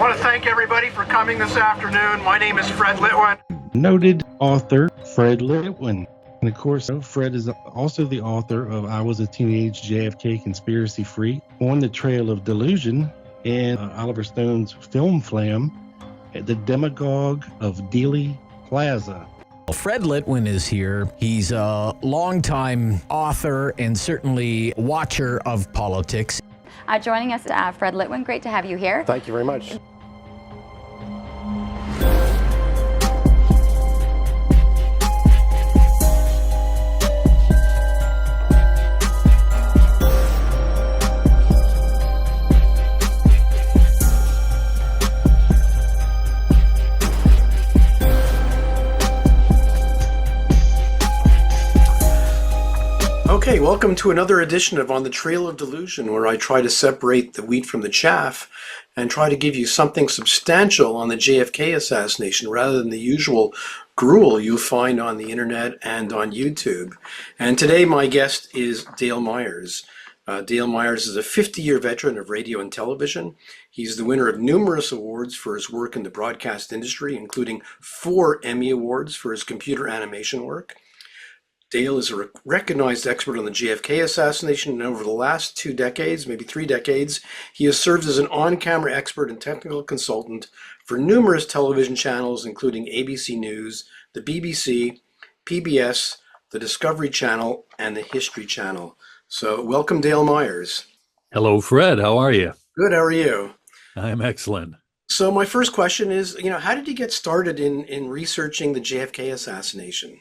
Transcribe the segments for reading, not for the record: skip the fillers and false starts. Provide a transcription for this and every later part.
want to thank everybody for coming this afternoon. My name is Fred Litwin. Noted author Fred Litwin. And of course, Fred is also the author of I Was a Teenage JFK Conspiracy Freak, On the Trail of Delusion, and Oliver Stone's Film Flam, The Demagogue of Dealey Plaza. Fred Litwin is here. He's a longtime author and certainly watcher of politics. Joining us, Fred Litwin. Great to have you here. Thank you very much. Okay, welcome to another edition of On the Trail of Delusion, where I try to separate the wheat from the chaff and try to give you something substantial on the JFK assassination rather than the usual gruel you find on the internet and on YouTube. And today my guest is Dale Myers. Dale Myers is a 50-year veteran of radio and television. He's the winner of numerous awards for his work in the broadcast industry, including 4 Emmy Awards for his computer animation work. Dale is a recognized expert on the JFK assassination, and over the last 2 decades, maybe 3 decades, he has served as an on-camera expert and technical consultant for numerous television channels, including ABC News, the BBC, PBS, the Discovery Channel, and the History Channel. So welcome, Dale Myers. Hello, Fred. How are you? Good. How are you? I'm excellent. So my first question is, how did you get started in researching the JFK assassination?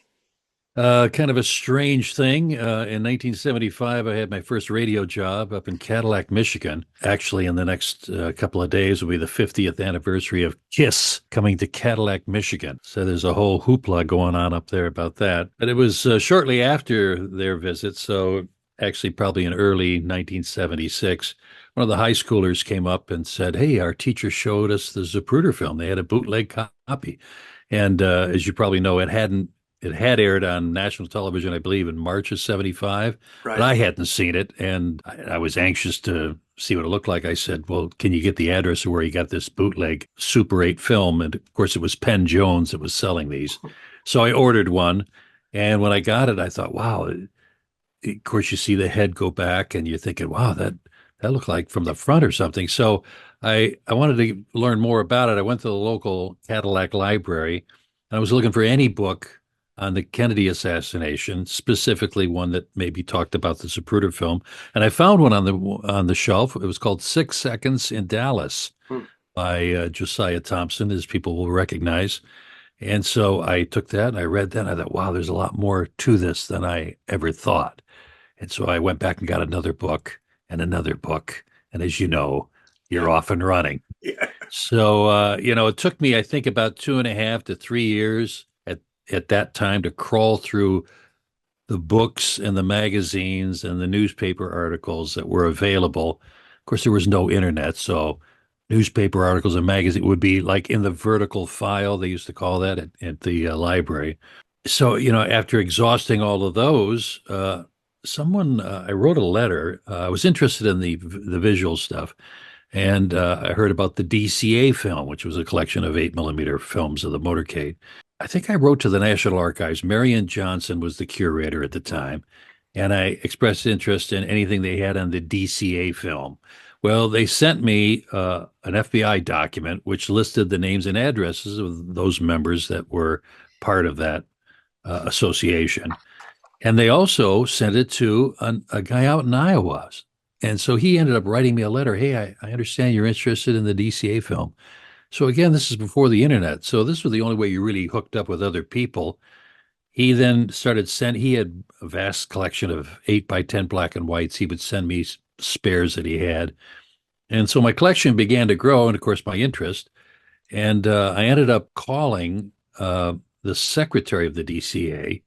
Kind of a strange thing. In 1975, I had my first radio job up in Cadillac, Michigan. Actually, in the next couple of days will be the 50th anniversary of KISS coming to Cadillac, Michigan. So there's a whole hoopla going on up there about that. But it was shortly after their visit, so actually probably in early 1976, one of the high schoolers came up and said, "Hey, our teacher showed us the Zapruder film. They had a bootleg copy." And as you probably know, it had aired on national television, I believe, in March of 75, Right. But I hadn't seen it, and I was anxious to see what it looked like. I said, well, can you get the address of where you got this bootleg Super 8 film? And of course, it was Penn Jones that was selling these. So I ordered one, and when I got it, I thought, wow. Of course, you see the head go back, and you're thinking, wow, that looked like from the front or something. So I wanted to learn more about it. I went to the local Cadillac library, and I was looking for any book on the Kennedy assassination, specifically one that maybe talked about the Zapruder film. And I found one on the shelf. It was called 6 Seconds in Dallas by Josiah Thompson, as people will recognize. And so I took that and I read that and I thought, wow, there's a lot more to this than I ever thought. And so I went back and got another book and another book. And as you know, you're off and running. Yeah. So, it took me, I think, about 2.5 to 3 years at that time to crawl through the books and the magazines and the newspaper articles that were available. Of course, there was no internet, so newspaper articles and magazines would be like in the vertical file, they used to call that at the library. So, after exhausting all of those, I wrote a letter. I was interested in the visual stuff. And I heard about the DCA film, which was a collection of 8mm films of the motorcade. I think I wrote to the National Archives. Marion Johnson was the curator at the time, and I expressed interest in anything they had on the DCA film. Well, they sent me an FBI document which listed the names and addresses of those members that were part of that association. And they also sent it to a guy out in Iowa. And so he ended up writing me a letter. Hey, I understand you're interested in the DCA film. So again, this is before the internet. So this was the only way you really hooked up with other people. He then he had a vast collection of 8x10 black and whites. He would send me spares that he had. And so my collection began to grow, and of course my interest. And I ended up calling the secretary of the DCA,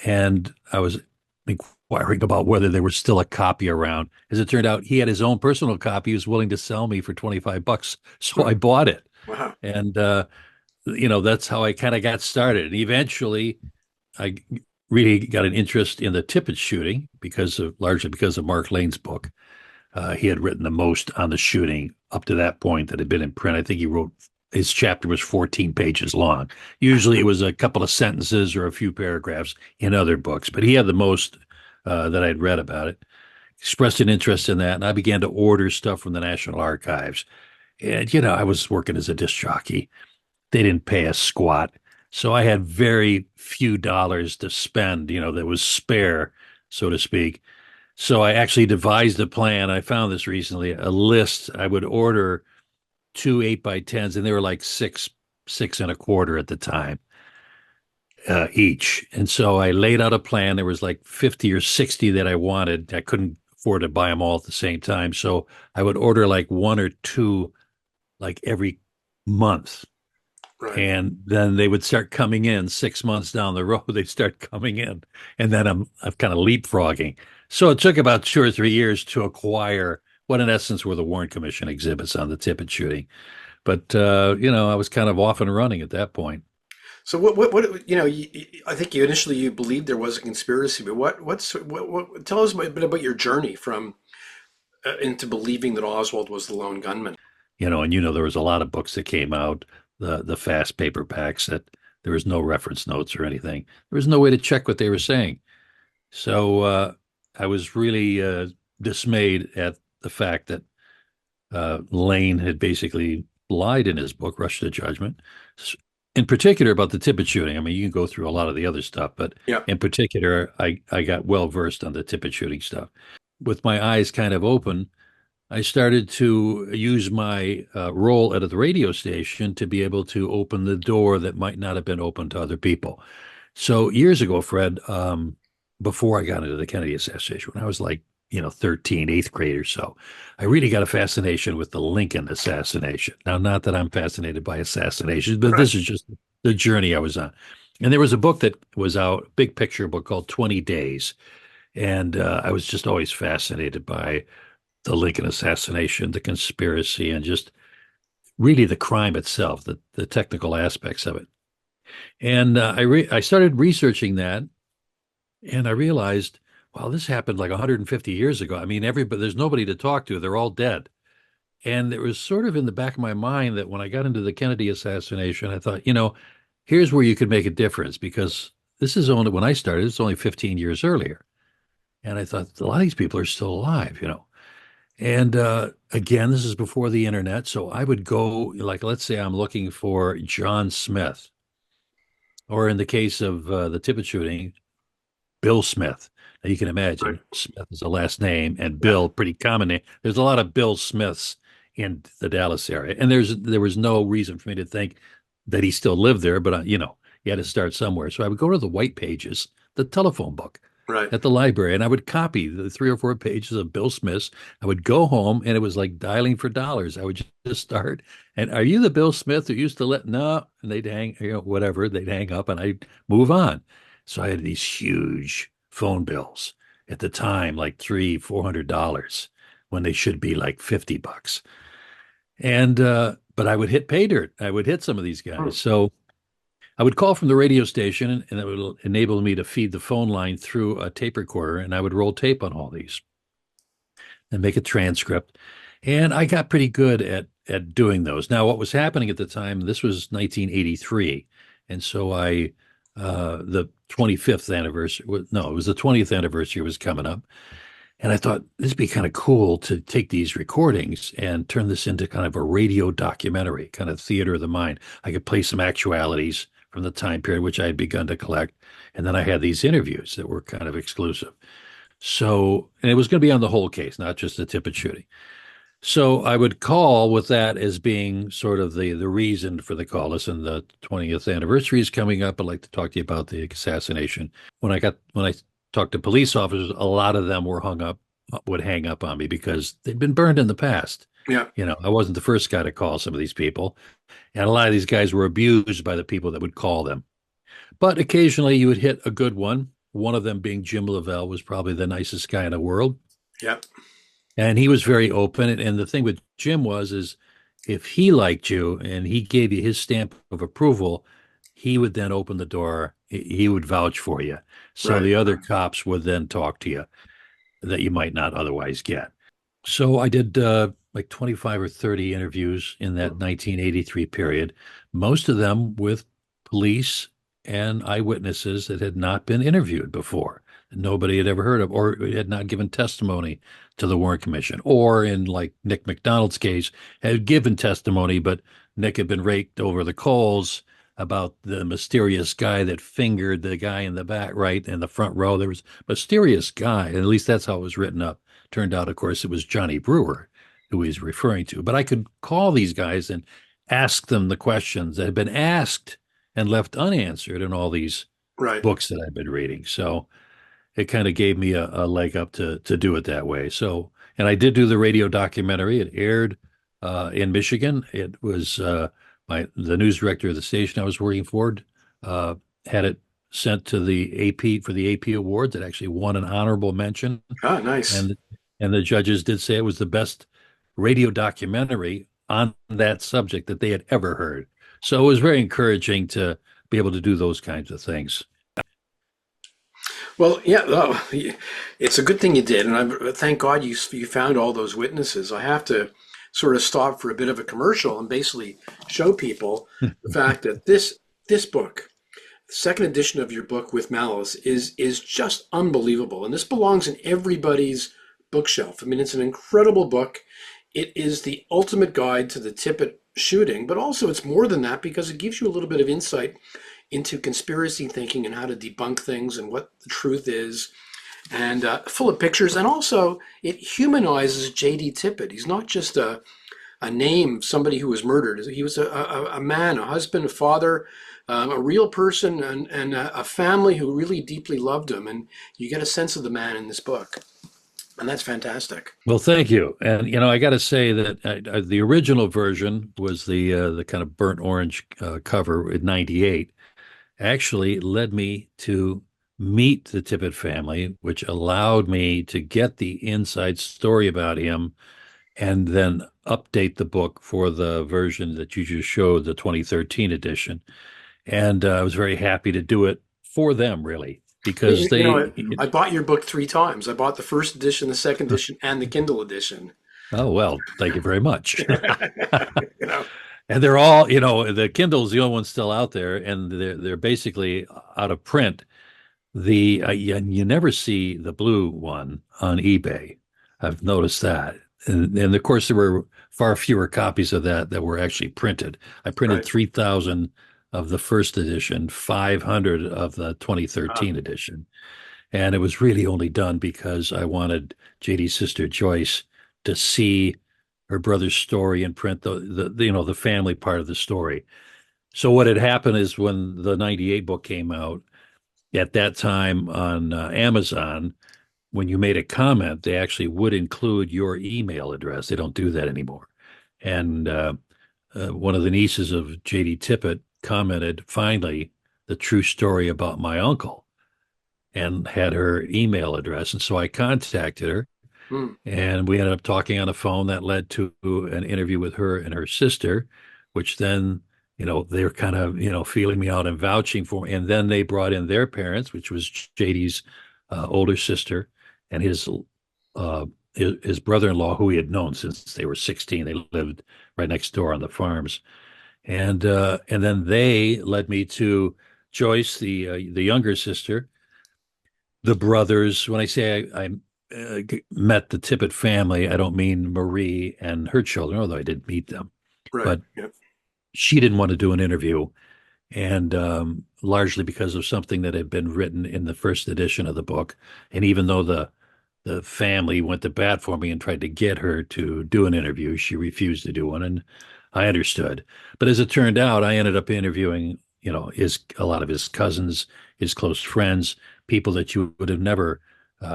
and I was inquiring about whether there was still a copy around. As it turned out, he had his own personal copy he was willing to sell me for $25. So I bought it. Wow. And, that's how I kind of got started. And eventually I really got an interest in the Tippit shooting largely because of Mark Lane's book. He had written the most on the shooting up to that point that had been in print. I think he wrote his chapter was 14 pages long. Usually it was a couple of sentences or a few paragraphs in other books, but he had the most that I'd read about it. Expressed an interest in that, and I began to order stuff from the National Archives. And, I was working as a disc jockey. They didn't pay a squat. So I had very few dollars to spend, that was spare, so to speak. So I actually devised a plan. I found this recently, a list. I would order 2 8x10s, and they were like six and a quarter at the time each. And so I laid out a plan. There was like 50 or 60 that I wanted. I couldn't afford to buy them all at the same time. So I would order like 1 or 2 like every month. Right. And then they would start coming in 6 months down the road. They start coming in, and then I'm kind of leapfrogging. So it took about 2 or 3 years to acquire what, in essence, were the Warren Commission exhibits on the Tippit shooting. But I was kind of off and running at that point. So what I think you believed there was a conspiracy, but what tell us a bit about your journey from into believing that Oswald was the lone gunman. And there was a lot of books that came out, the fast paperbacks, that there was no reference notes or anything. There was no way to check what they were saying. So I was really dismayed at the fact that Lane had basically lied in his book, Rush to Judgment, in particular about the Tippit shooting. I mean, you can go through a lot of the other stuff, but in particular, I got well versed on the Tippit shooting stuff. With my eyes kind of open, I started to use my role at the radio station to be able to open the door that might not have been open to other people. So years ago, Fred, before I got into the Kennedy assassination, when I was like, 13, eighth grade or so, I really got a fascination with the Lincoln assassination. Now, not that I'm fascinated by assassinations, but this is just the journey I was on. And there was a book that was out, a big picture book called 20 Days. And I was just always fascinated by the Lincoln assassination, the conspiracy, and just really the crime itself, the technical aspects of it. And I started researching that, and I realized, wow, this happened like 150 years ago. I mean, there's nobody to talk to. They're all dead. And it was sort of in the back of my mind that when I got into the Kennedy assassination, I thought, here's where you could make a difference, because this is only, when I started, it's only 15 years earlier. And I thought, a lot of these people are still alive, And again, this is before the internet. So I would go, like, let's say I'm looking for John Smith, or in the case of the Tippit shooting, Bill Smith. Now you can imagine Smith is a last name, and Bill, pretty common name. There's a lot of Bill Smiths in the Dallas area. And there was no reason for me to think that he still lived there, but you had to start somewhere. So I would go to the white pages, the telephone book. Right. At the library, and I would copy the 3 or 4 pages of Bill Smith's. I would go home, and it was like dialing for dollars. I would just start, and are you the Bill Smith who used to no? And they'd hang, whatever, they'd hang up, and I'd move on. So I had these huge phone bills at the time, like $300-400, when they should be like $50. And but I would hit pay dirt. I would hit some of these guys. So I would call from the radio station, and that would enable me to feed the phone line through a tape recorder, and I would roll tape on all these and make a transcript. And I got pretty good at doing those. Now, what was happening at the time, this was 1983, and so the 25th anniversary, no, it was the 20th anniversary was coming up, and I thought this would be kind of cool to take these recordings and turn this into kind of a radio documentary, kind of theater of the mind. I could play some actualities from the time period, which I had begun to collect. And then I had these interviews that were kind of exclusive. So, and it was going to be on the whole case, not just the Tippit shooting. So I would call with that as being sort of the reason for the call. Listen, the 20th anniversary is coming up. I'd like to talk to you about the assassination. When I talked to police officers, a lot of them would hang up on me because they'd been burned in the past. Yeah. I wasn't the first guy to call some of these people. And a lot of these guys were abused by the people that would call them. But occasionally you would hit a good one. One of them being Jim Lavelle was probably the nicest guy in the world. Yeah. And he was very open. And the thing with Jim is if he liked you and he gave you his stamp of approval, he would then open the door. He would vouch for you. So the other cops would then talk to you that you might not otherwise get. So I did like 25 or 30 interviews in that 1983 period, most of them with police and eyewitnesses that had not been interviewed before, that nobody had ever heard of, or had not given testimony to the Warren Commission, or in like Nick McDonald's case, had given testimony, but Nick had been raked over the coals about the mysterious guy that fingered the guy in the back, right, in the front row. There was a mysterious guy, and at least that's how it was written up. Turned out, of course, it was Johnny Brewer who he's referring to. But I could call these guys and ask them the questions that had been asked and left unanswered in all these Right. books that I've been reading. So it kind of gave me a leg up to do it that way. So, and I did do the radio documentary. It aired in Michigan. It was the news director of the station I was working for had it sent to the AP for the AP Awards. It actually won an honorable mention. Ah, nice. And the judges did say it was the best radio documentary on that subject that they had ever heard. So it was very encouraging to be able to do those kinds of things. Well, yeah, it's a good thing you did, and thank God you found all those witnesses. I have to sort of stop for a bit of a commercial and basically show people the fact that this book, the second edition of your book with Malice, is just unbelievable, and this belongs in everybody's bookshelf. I mean, it's an incredible book. It is the ultimate guide to the Tippit shooting, but also it's more than that because it gives you a little bit of insight into conspiracy thinking and how to debunk things and what the truth is, and full of pictures. And also, it humanizes J.D. Tippit. He's not just a name, somebody who was murdered. He was a man, a husband, a father, a real person, and a family who really deeply loved him. And you get a sense of the man in this book. And that's fantastic. Well, thank you. And I got to say that the original version was the kind of burnt orange cover in '98. Actually led me to meet the Tippit family, which allowed me to get the inside story about him and then update the book for the version that you just showed, the 2013 edition. And I was very happy to do it for them, really, because I bought your book 3 times. I bought the first edition, the second edition, and the Kindle edition. Oh, well, thank you very much. You know. And they're all, the Kindle's the only one still out there, and they're basically out of print. You never see the blue one on eBay. I've noticed that, and of course there were far fewer copies of that were actually printed. I printed 3,000 of the first edition, 500 of the 2013 edition, and it was really only done because I wanted JD's sister Joyce to see her brother's story and print the family part of the story. So what had happened is when the '98 book came out, at that time on Amazon, when you made a comment, they actually would include your email address. They don't do that anymore. And one of the nieces of J.D. Tippit commented, finally, the true story about my uncle, and had her email address. And so I contacted her. And we ended up talking on the phone. That led to an interview with her and her sister, which then, they're kind of, feeling me out and vouching for me. And then they brought in their parents, which was JD's older sister and his brother-in-law, who he had known since they were 16. They lived right next door on the farms. And then they led me to Joyce, the younger sister, the brothers. When I say I met the Tippit family, I don't mean Marie and her children, although I did meet them. Right. But she didn't want to do an interview, and largely because of something that had been written in the first edition of the book. And even though the family went to bat for me and tried to get her to do an interview, she refused to do one, and I understood. But as it turned out, I ended up interviewing, a lot of his cousins, his close friends, people that you would have never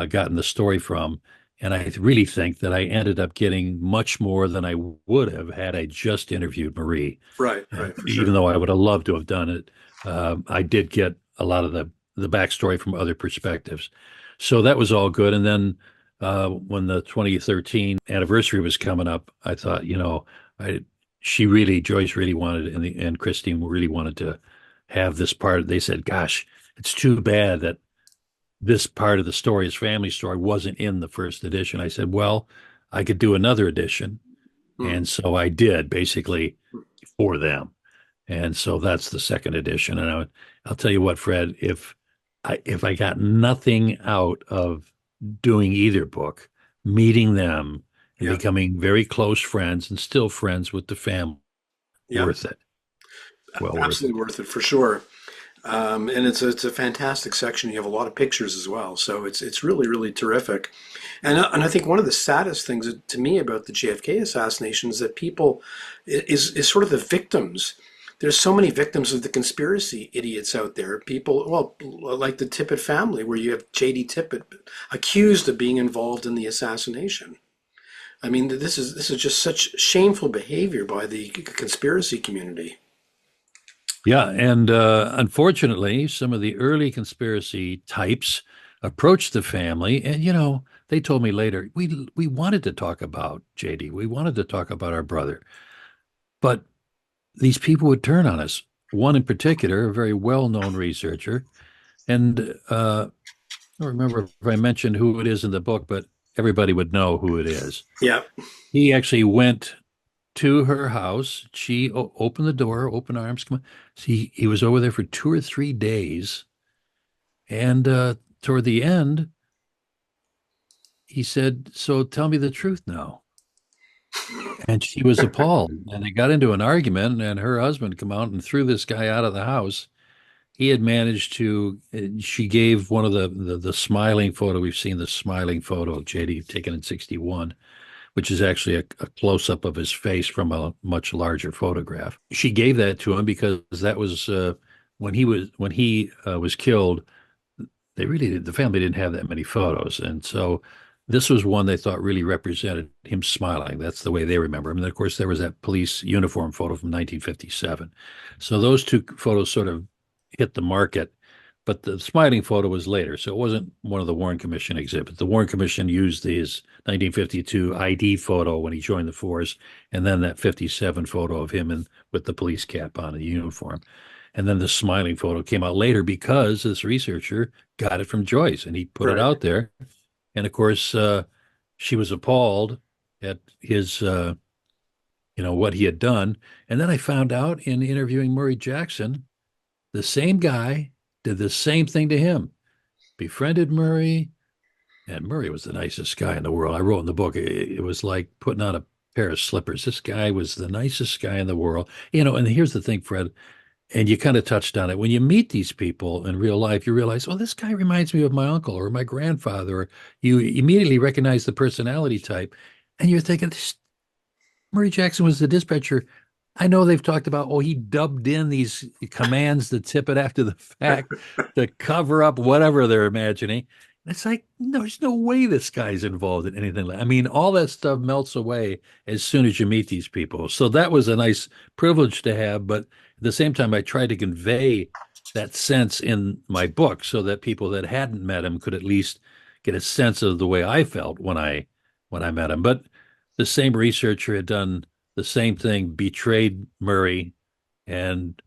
gotten the story from. And I really think that I ended up getting much more than I would have had I just interviewed Marie. Right. Even though I would have loved to have done it, I did get a lot of the backstory from other perspectives. So that was all good. And then when the 2013 anniversary was coming up, I thought, Joyce really wanted, and Christine really wanted to have this part. They said, gosh, it's too bad that this part of the story, his family story, wasn't in the first edition. I said, well, I could do another edition. And so I did basically for them. And so that's the second edition. And I'll tell you what, Fred, if I got nothing out of doing either book, meeting them and becoming very close friends and still friends with the family, worth it. Well, absolutely worth it for sure. And it's a fantastic section. You have a lot of pictures as well, so it's really, really terrific. And I think one of the saddest things to me about the JFK assassination is that people is sort of the victims. There's so many victims of the conspiracy idiots out there. People, well, like the Tippit family, where you have J.D. Tippit accused of being involved in the assassination. I mean, this is just such shameful behavior by the conspiracy community. Yeah, and unfortunately, some of the early conspiracy types approached the family, and they told me later, we wanted to talk about JD, we wanted to talk about our brother, but these people would turn on us. One in particular, a very well-known researcher, and I don't remember if I mentioned who it is in the book, but everybody would know who it is. Yeah. He actually went to her house. She opened the door, open arms. Come on. He was over there for 2 or 3 days. And toward the end, he said, "So tell me the truth now." And she was appalled. And they got into an argument, and her husband come out and threw this guy out of the house. He had managed to, she gave one of the smiling photo. We've seen the smiling photo of JD taken in 61, which is actually a close-up of his face from a much larger photograph. She gave that to him because that was when he was killed. The family didn't have that many photos, and so this was one they thought really represented him smiling. That's the way they remember him. And of course, there was that police uniform photo from 1957. So those two photos sort of hit the market. But the smiling photo was later, so it wasn't one of the Warren Commission exhibits. The Warren Commission used his 1952 ID photo when he joined the force, and then that 57 photo of him with the police cap on, the uniform. And then the smiling photo came out later because this researcher got it from Joyce, and he put it out there. And of course, she was appalled at his, what he had done. And then I found out in interviewing Murray Jackson, the same guy did the same thing to him, befriended Murray, and Murray was the nicest guy in the world. I wrote in the book, it was like putting on a pair of slippers. This guy was the nicest guy in the world. And here's the thing, Fred, and you kind of touched on it. When you meet these people in real life, you realize, oh, this guy reminds me of my uncle or my grandfather. Or you immediately recognize the personality type, and you're thinking, Murray Jackson was the dispatcher. I know they've talked about, he dubbed in these commands to Tippit after the fact to cover up whatever they're imagining. It's like, no, there's no way this guy's involved in anything like. I mean, all that stuff melts away as soon as you meet these people. So that was a nice privilege to have. But at the same time, I tried to convey that sense in my book so that people that hadn't met him could at least get a sense of the way I felt when I met him. But the same researcher had done the same thing, betrayed Murray, and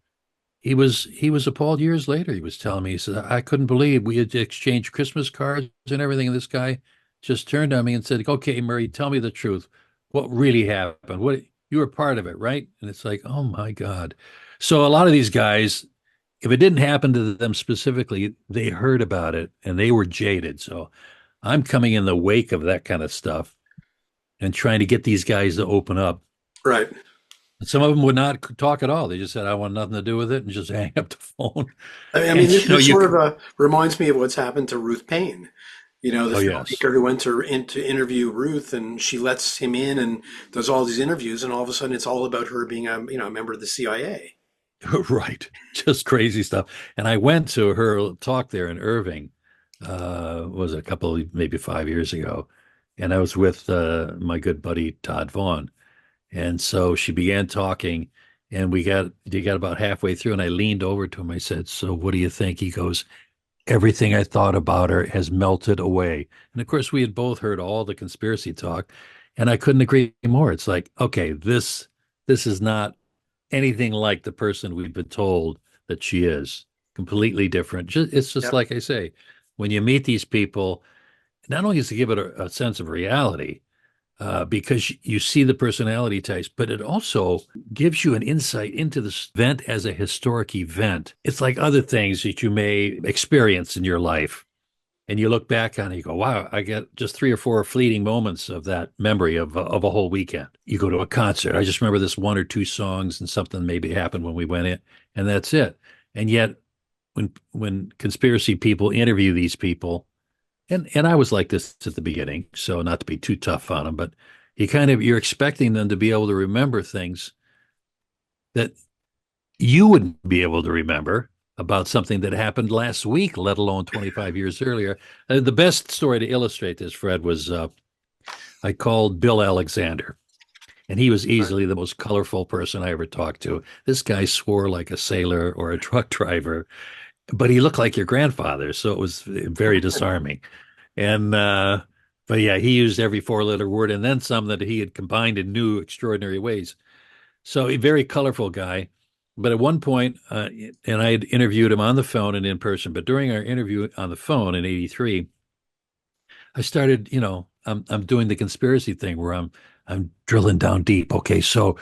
he was appalled years later. He was telling me, he said, I couldn't believe we had exchanged Christmas cards and everything, and this guy just turned on me and said, "Okay, Murray, tell me the truth. What really happened? What, you were part of it, right?" And it's like, oh my God. So a lot of these guys, if it didn't happen to them specifically, they heard about it and they were jaded. So I'm coming in the wake of that kind of stuff and trying to get these guys to open up. Right. Some of them would not talk at all. They just said, "I want nothing to do with it," and just hang up the phone. I mean, this sort of reminds me of what's happened to Ruth Payne. The filmmaker who went to interview Ruth, and she lets him in and does all these interviews, and all of a sudden it's all about her being a member of the CIA. Right. Just crazy stuff. And I went to her talk there in Irving, was a couple, maybe 5 years ago. And I was with my good buddy, Todd Vaughn. And so she began talking, and they got about halfway through, and I leaned over to him. I said, "So what do you think?" He goes, "Everything I thought about her has melted away." And of course, we had both heard all the conspiracy talk, and I couldn't agree more. It's like, okay, this is not anything like the person we've been told that she is. Completely different. It's just like I say, when you meet these people, not only is to give it a sense of reality, because you see the personality types, but it also gives you an insight into this event as a historic event. It's like other things that you may experience in your life. And you look back on it and you go, wow, I get just 3 or 4 fleeting moments of that memory of a whole weekend. You go to a concert. I just remember this 1 or 2 songs and something maybe happened when we went in, and that's it. And yet, when conspiracy people interview these people, and I was like this at the beginning, so not to be too tough on them, but you're expecting them to be able to remember things that you wouldn't be able to remember about something that happened last week, let alone 25 years earlier. The best story to illustrate this, Fred, was I called Bill Alexander, and he was easily the most colorful person I ever talked to. This guy swore like a sailor or a truck driver, but he looked like your grandfather, so it was very disarming. And but yeah, he used every 4-letter word and then some that he had combined in new, extraordinary ways. So a very colorful guy. But at one point, and I had interviewed him on the phone and in person, but during our interview on the phone in '83, I started, I'm doing the conspiracy thing where I'm drilling down deep. Okay, so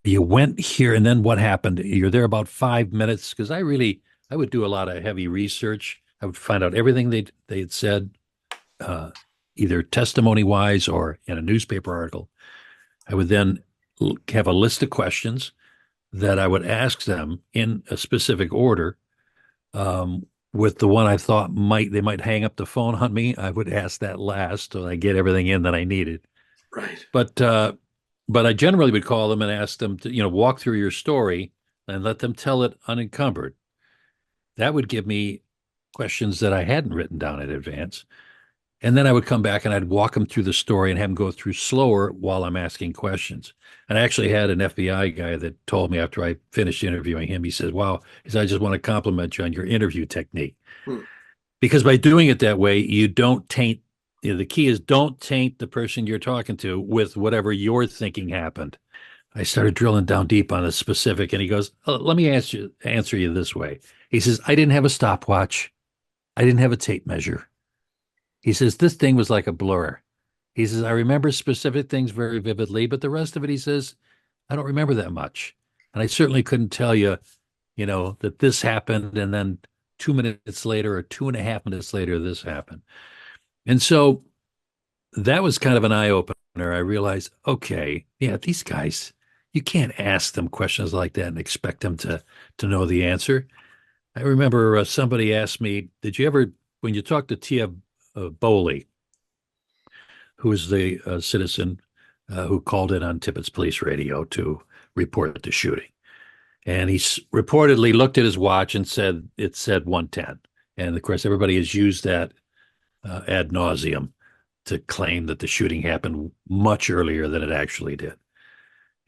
you went here, and then what happened? You're there about 5 minutes, because I would do a lot of heavy research. I would find out everything they had said, either testimony wise or in a newspaper article. I would then have a list of questions that I would ask them in a specific order. With the one I thought they might hang up the phone on me, I would ask that last so I get everything in that I needed. Right. But I generally would call them and ask them to, walk through your story and let them tell it unencumbered. That would give me questions that I hadn't written down in advance. And then I would come back and I'd walk them through the story and have them go through slower while I'm asking questions. And I actually had an FBI guy that told me after I finished interviewing him, he said, wow, I just want to compliment you on your interview technique. Because by doing it that way, you don't taint, the key is don't taint the person you're talking to with whatever you're thinking happened. I started drilling down deep on a specific, and he goes, let me answer you this way. He says, I didn't have a stopwatch. I didn't have a tape measure. He says, this thing was like a blur. He says, I remember specific things very vividly, but the rest of it, he says, I don't remember that much. And I certainly couldn't tell you, that this happened, and then 2 minutes later or 2.5 minutes later, this happened. And so that was kind of an eye-opener. I realized, okay, yeah, these guys, you can't ask them questions like that and expect them to know the answer. I remember somebody asked me, did you ever, when you talked to Tia Bowley, who is the citizen who called in on Tippit's police radio to report the shooting. And he reportedly looked at his watch and said, it said 1:10. And of course, everybody has used that ad nauseum to claim that the shooting happened much earlier than it actually did.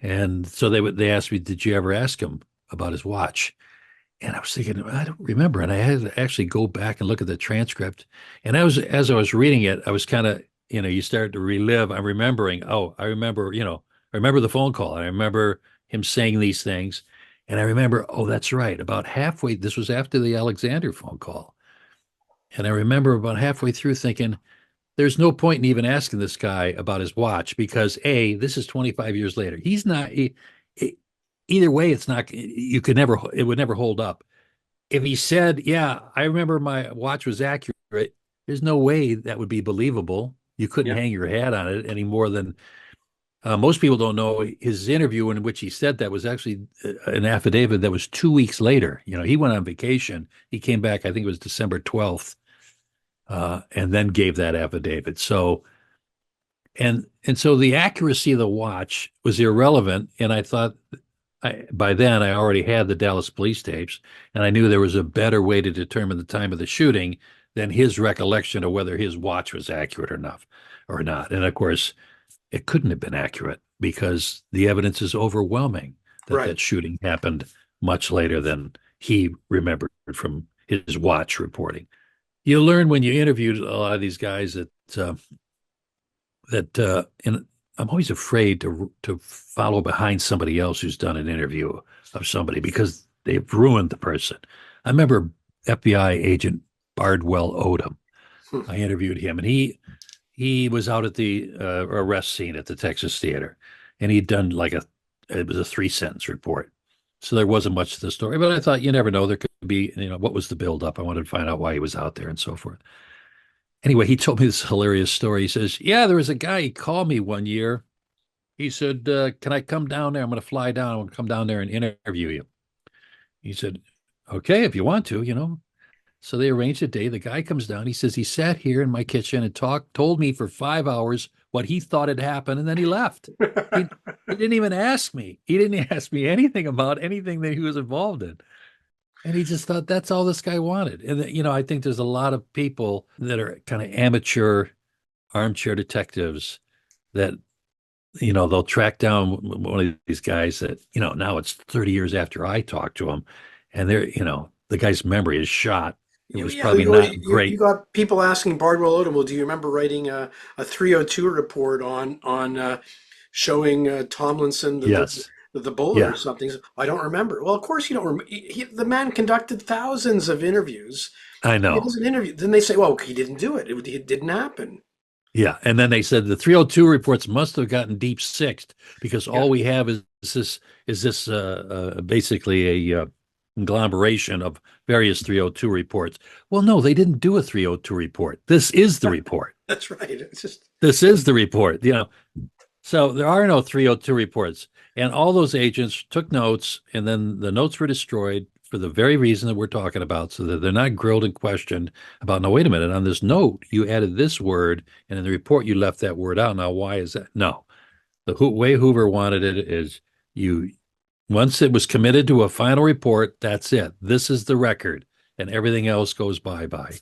And so they asked me, did you ever ask him about his watch? And I was thinking, I don't remember. And I had to actually go back and look at the transcript. And as I was reading it, I was kind of, you start to relive. I'm remembering, I remember the phone call. I remember him saying these things. And I remember, that's right. About halfway, this was after the Alexander phone call. And I remember about halfway through thinking, there's no point in even asking this guy about his watch because this is 25 years later. He's not, either way, it's not, it would never hold up. If he said, yeah, I remember my watch was accurate, there's no way that would be believable. You couldn't hang your hat on it any more than, most people don't know his interview in which he said that was actually an affidavit that was 2 weeks later. He went on vacation. He came back, I think it was December 12th, and then gave that affidavit. So, and so the accuracy of the watch was irrelevant. And I thought, by then I already had the Dallas police tapes, and I knew there was a better way to determine the time of the shooting than his recollection of whether his watch was accurate enough or not. And of course, it couldn't have been accurate because the evidence is overwhelming that shooting happened much later than he remembered from his watch reporting. You learn when you interviewed a lot of these guys and I'm always afraid to follow behind somebody else who's done an interview of somebody because they've ruined the person. I remember FBI agent Bardwell Odom. I interviewed him, and he he was out at the arrest scene at the Texas Theater, and he'd done it was a 3-sentence report. So there wasn't much to the story, but I thought you never know. There could be, what was the buildup? I wanted to find out why he was out there and so forth. Anyway, he told me this hilarious story. He says, yeah, there was a guy, he called me one year. He said, can I come down there? I'm going to fly down. I'm going to come down there and interview you. He said, okay, if you want to. So they arranged a day. The guy comes down. He says he sat here in my kitchen and told me for 5 hours what he thought had happened, and then he left. He didn't even ask me. He didn't ask me anything about anything that he was involved in. And he just thought that's all this guy wanted. And, I think there's a lot of people that are kind of amateur armchair detectives that, they'll track down one of these guys that, now it's 30 years after I talked to him, and the guy's memory is shot. It was probably not great. You got people asking Bardwell Odom, well, do you remember writing a 302 report on showing Tomlinson the bullet or something? I don't remember. Well, of course you don't remember. The man conducted thousands of interviews. I know. It was an interview. Then they say, well, he didn't do it. It didn't happen. Yeah, and then they said the 302 reports must have gotten deep sixed because all we have is this basically a conglomeration of various 302 reports. Well, no, they didn't do a 302 report. This is the report. That's right. This is the report. So there are no 302 reports, and all those agents took notes, and then the notes were destroyed for the very reason that we're talking about, so that they're not grilled and questioned about, no, wait a minute, on this note, you added this word, and in the report, you left that word out. Now, why is that? No. The way Hoover wanted it is once it was committed to a final report, that's it. This is the record, and everything else goes bye-bye.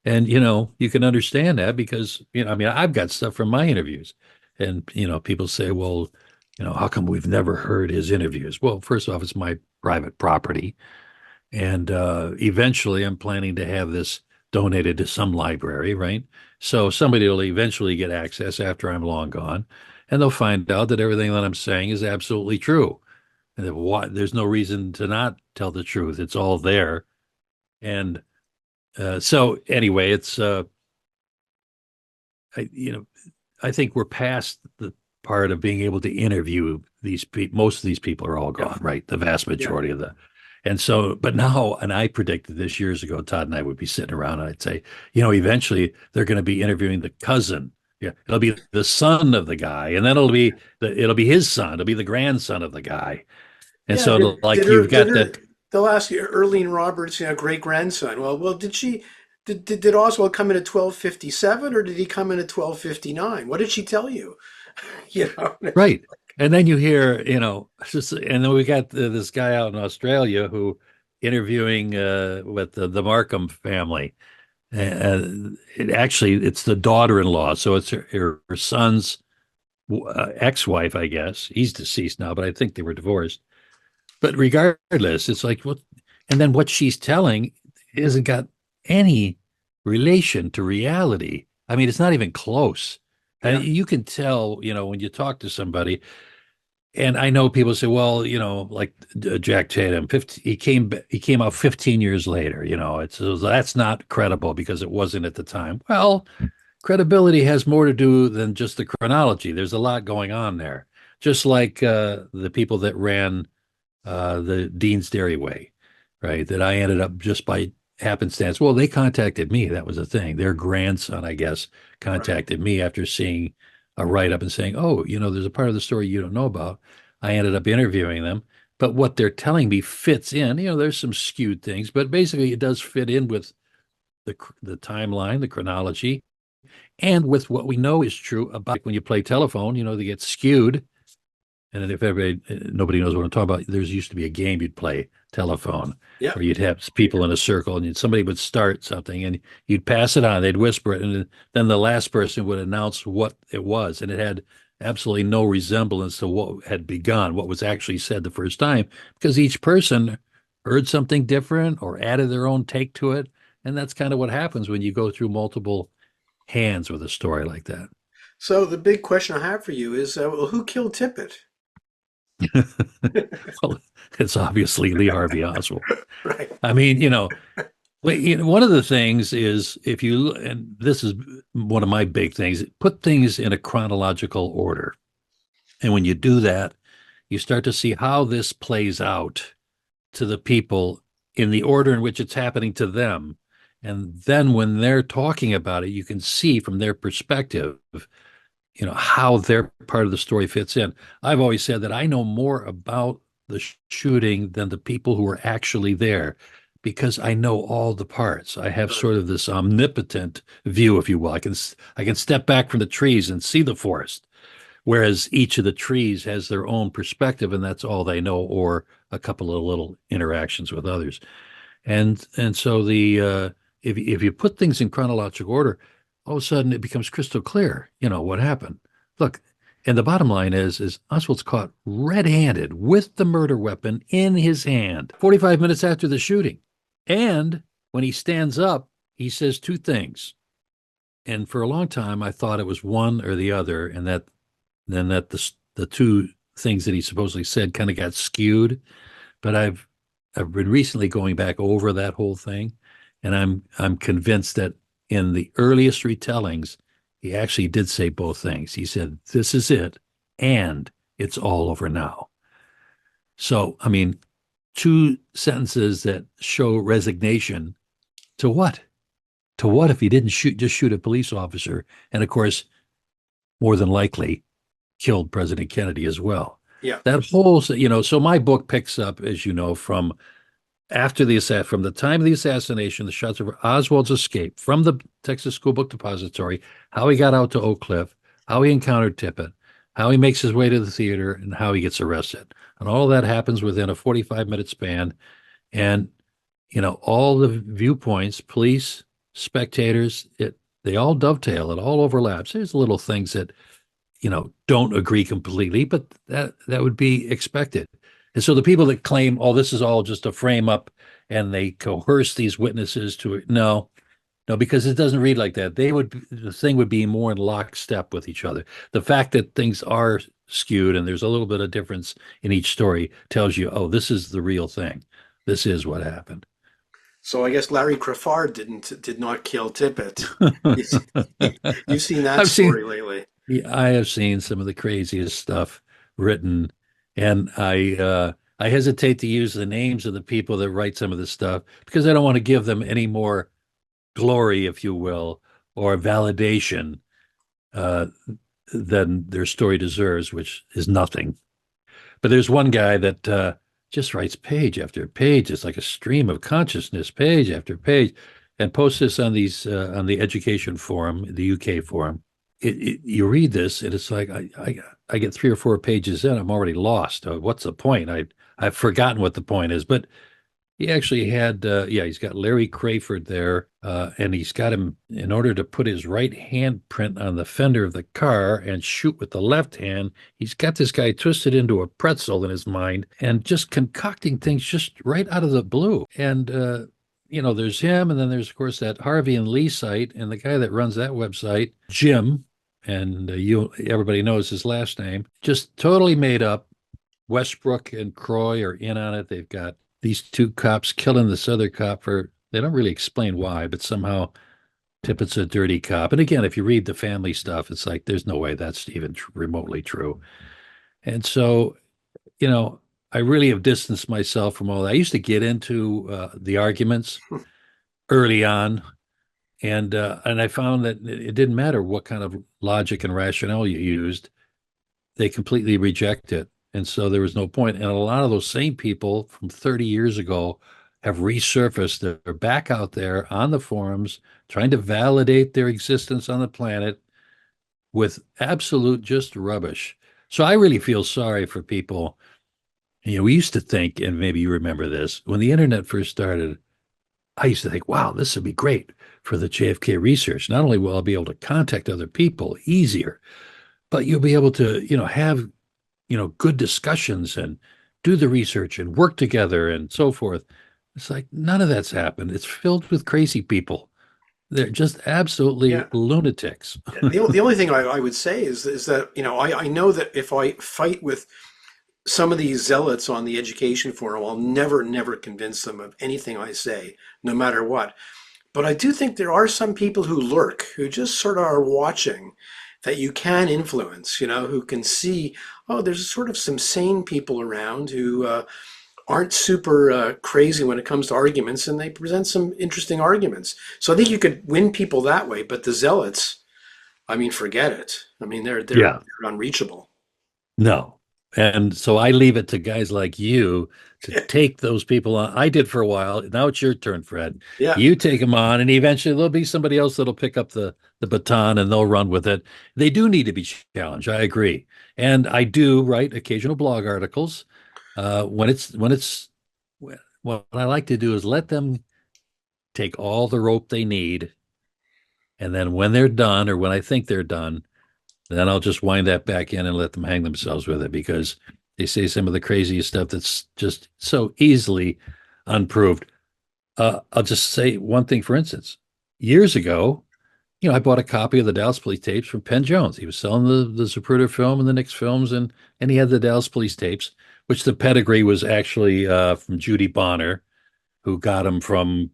And, you can understand that because, I've got stuff from my interviews, and, people say, well, how come we've never heard his interviews? Well, first off, it's my private property. And eventually I'm planning to have this donated to some library, right? So somebody will eventually get access after I'm long gone, and they'll find out that everything that I'm saying is absolutely true. And there's no reason to not tell the truth. It's all there. And so anyway, it's, I think we're past the part of being able to interview these people. Most of these people are all gone, right? The vast majority of them. And so, but now, and I predicted this years ago, Todd and I would be sitting around and I'd say, eventually they're going to be interviewing the cousin. Yeah. It'll be the son of the guy. And then it'll be his son. It'll be the grandson of the guy. And so you've got that. They'll ask you, Earlene Roberts, great grandson. Well, did Oswald come in at 1257 or did he come in at 1259? What did she tell you? Right. And then you hear, and then we got this guy out in Australia who interviewing with the Markham family. It's the daughter-in-law. So it's her son's ex-wife, I guess. He's deceased now, but I think they were divorced. But regardless, it's like, and then what she's telling hasn't got any relation to reality. I mean, it's not even close. Yeah. And you can tell, when you talk to somebody, and I know people say, well, like Jack Tatum, he came out 15 years later, that's not credible because it wasn't at the time. Well, credibility has more to do than just the chronology. There's a lot going on there. Just like the people that ran the Dean's Dairy Way, right? That I ended up just by happenstance. Well, they contacted me. That was the thing. Their grandson, I guess, contacted me after seeing a write-up and saying, oh, there's a part of the story you don't know about. I ended up interviewing them. But what they're telling me fits in. There's some skewed things, but basically it does fit in with the timeline, the chronology, and with what we know is true about when you play telephone, they get skewed. And if nobody knows what I'm talking about, there used to be a game you'd play, telephone, where you'd have people in a circle and somebody would start something and you'd pass it on, they'd whisper it, and then the last person would announce what it was. And it had absolutely no resemblance to what had begun, what was actually said the first time, because each person heard something different or added their own take to it. And that's kind of what happens when you go through multiple hands with a story like that. So the big question I have for you is, who killed Tippit? Well, it's obviously Lee Harvey Oswald. Right. I mean, Well, one of the things is if you, and this is one of my big things, put things in a chronological order. And when you do that, you start to see how this plays out to the people in the order in which it's happening to them. And then when they're talking about it, you can see from their perspective, how their part of the story fits in. I've always said that I know more about the shooting than the people who were actually there because I know all the parts. I have sort of this omnipotent view, if you will. I can step back from the trees and see the forest, whereas each of the trees has their own perspective, and that's all they know, or a couple of little interactions with others. And so if you put things in chronological order, all of a sudden it becomes crystal clear, what happened. Look, and the bottom line is Oswald's caught red-handed with the murder weapon in his hand 45 minutes after the shooting. And when he stands up, he says two things. And for a long time, I thought it was one or the other, and that the two things that he supposedly said kind of got skewed. But I've been recently going back over that whole thing, and I'm convinced that in the earliest retellings, he actually did say both things. He said, "This is it, and it's all over now." So, I mean, two sentences that show resignation to what? To what if he didn't just shoot a police officer, and of course, more than likely, killed President Kennedy as well. Yeah. That whole, so my book picks up, as you know, from the time of the assassination, the shots of Oswald's escape from the Texas School Book Depository, how he got out to Oak Cliff, how he encountered Tippit, how he makes his way to the theater, and how he gets arrested. And all that happens within a 45-minute span. And, all the viewpoints, police, spectators, they all dovetail, it all overlaps. There's little things that, don't agree completely, but that would be expected. And so the people that claim, oh, this is all just a frame up and they coerce these witnesses to it. No, because it doesn't read like that. The thing would be more in lockstep with each other. The fact that things are skewed and there's a little bit of difference in each story tells you, oh, this is the real thing. This is what happened. So I guess Larry Crawford did not kill Tippit. You've seen that story lately. I have seen some of the craziest stuff written, and I hesitate to use the names of the people that write some of this stuff because I don't want to give them any more glory, if you will, or validation than their story deserves, which is nothing. But there's one guy that just writes page after page. It's like a stream of consciousness, page after page, and posts this on on the education forum, the UK forum. You read this, and it's like I get 3 or 4 pages in, I'm already lost. What's the point? I've forgotten what the point is. But he actually had, he's got Larry Crawford there, and he's got him in order to put his right hand print on the fender of the car and shoot with the left hand. He's got this guy twisted into a pretzel in his mind and just concocting things just right out of the blue. And there's him, and then there's, of course, that Harvey and Lee site, and the guy that runs that website, Jim, and everybody knows his last name, just totally made up. Westbrook and Croy are in on it. They've got these 2 cops killing this other cop they don't really explain why, but somehow Tippit's a dirty cop. And again, if you read the family stuff, it's like, there's no way that's even remotely true. And so, I really have distanced myself from all that. I used to get into the arguments early on, and I found that it didn't matter what kind of logic and rationale you used. They completely reject it. And so there was no point. And a lot of those same people from 30 years ago have resurfaced. They're back out there on the forums trying to validate their existence on the planet with absolute just rubbish. So I really feel sorry for people. We used to think, and maybe you remember this, when the internet first started, I used to think, wow, this would be great for the JFK research. Not only will I be able to contact other people easier, but you'll be able to, have good discussions and do the research and work together and so forth. It's like none of that's happened. It's filled with crazy people. They're just absolutely lunatics. The only thing I would say is that, I know that if I fight with some of these zealots on the education forum, I'll never convince them of anything I say, no matter what. But I do think there are some people who lurk, who just sort of are watching, that you can influence, who can see, oh, there's sort of some sane people around who aren't super crazy when it comes to arguments, and they present some interesting arguments. So I think you could win people that way, but the zealots, I mean, forget it. I mean, they're unreachable. No. And so I leave it to guys like you to take those people on. I did for a while. Now it's your turn, Fred. Yeah. You take them on, and eventually there'll be somebody else that'll pick up the baton and they'll run with it. They do need to be challenged. I agree. And I do write occasional blog articles. What I like to do is let them take all the rope they need. And then when they're done, or when I think they're done, then I'll just wind that back in and let them hang themselves with it, because they say some of the craziest stuff that's just so easily unproved. I'll just say one thing, for instance. Years ago, I bought a copy of the Dallas Police tapes from Penn Jones. He was selling the Zapruder film and the Nix films, and he had the Dallas Police tapes, which the pedigree was actually from Judy Bonner, who got him from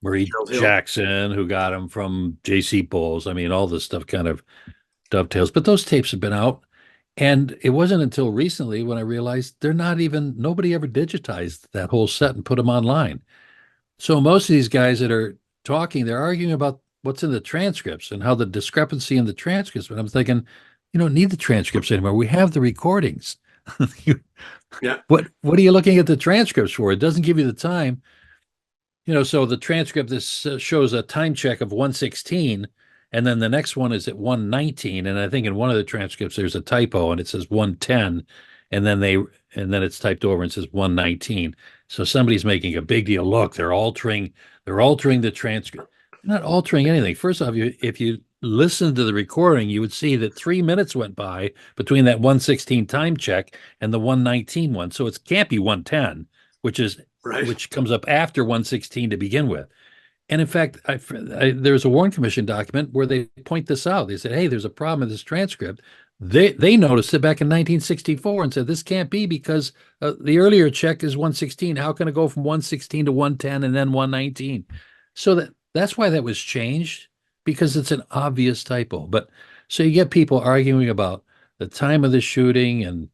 Murray Jackson, who got him from J.C. Bowles. I mean, all this stuff kind of dovetails. But those tapes have been out, and it wasn't until recently when I realized nobody ever digitized that whole set and put them online. So most of these guys that are talking, they're arguing about what's in the transcripts and how the discrepancy in the transcripts. But I'm thinking, you don't need the transcripts anymore. We have the recordings. Yeah. What are you looking at the transcripts for? It doesn't give you the time. So the transcript, this shows a time check of 1:16, and then the next one is at 1:19. And I think in one of the transcripts, there's a typo and it says 1:10, and then it's typed over and says 1:19. So somebody's making a big deal. Look, they're altering the transcript. They're not altering anything. First off, if you listen to the recording, you would see that 3 minutes went by between that 1:16 time check and the 1:19 one. So it can't be 1:10, which comes up after 1:16 to begin with. And in fact, there's a Warren Commission document where they point this out. They said, hey, there's a problem in this transcript. They noticed it back in 1964 and said, this can't be, because the earlier check is 1:16. How can it go from 1:16 to 1:10 and then 1:19? So that's why that was changed, because it's an obvious typo. But so you get people arguing about the time of the shooting, and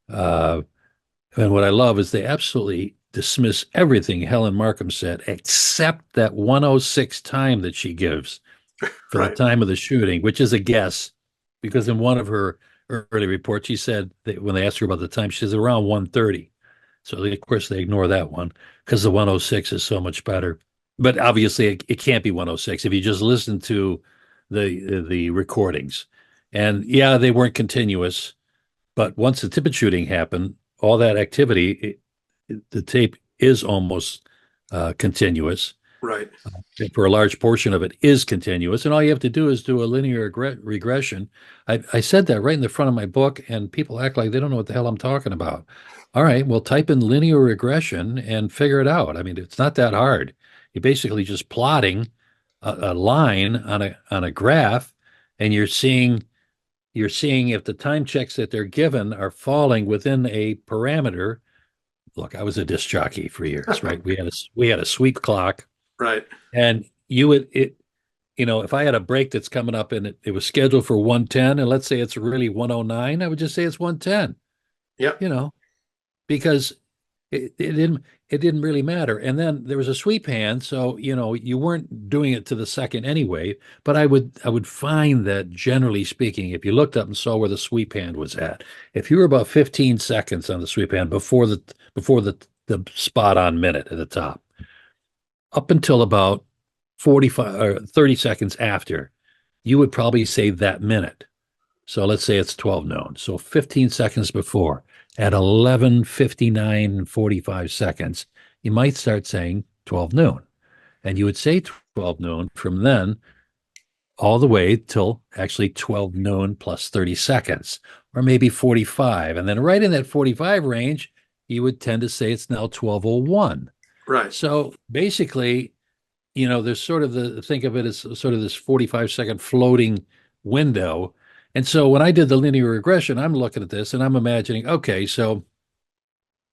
what I love is they absolutely dismiss everything Helen Markham said, except that 1:06 time that she gives for the time of the shooting, which is a guess, because in one of her early reports, she said that when they asked her about the time, she says around 1:30. So of course they ignore that one, because the 1:06 is so much better. But obviously it can't be 1:06 if you just listen to the recordings. And yeah, they weren't continuous, but once the Tippit shooting happened, all that activity, the tape is almost continuous. Right. For a large portion of it is continuous, and all you have to do is do a linear regression. I said that right in the front of my book, and people act like they don't know what the hell I'm talking about. All right, well, type in linear regression and figure it out. I mean, it's not that hard. You're basically just plotting a line on a graph, and you're seeing if the time checks that they're given are falling within a parameter. Look, I was a disc jockey for years, right? We had a sweep clock. Right. And if I had a break that's coming up and it was scheduled for 1:10, and let's say it's really 1:09, I would just say it's 1:10. Yeah. Because it didn't really matter. And then there was a sweep hand, so you weren't doing it to the second anyway. But I would find that, generally speaking, if you looked up and saw where the sweep hand was at, if you were about 15 seconds on the sweep hand before the spot on minute at the top, up until about 45 or 30 seconds after, you would probably say that minute. So let's say it's 12 noon. So 15 seconds before, at 11:59 and 45 seconds, you might start saying 12 noon. And you would say 12 noon from then all the way till actually 12 noon plus 30 seconds, or maybe 45. And then right in that 45 range, you would tend to say it's now 12:01. Right. So basically, there's sort of think of it as sort of this 45-second floating window, And so when I did the linear regression, I'm looking at this and I'm imagining, okay, so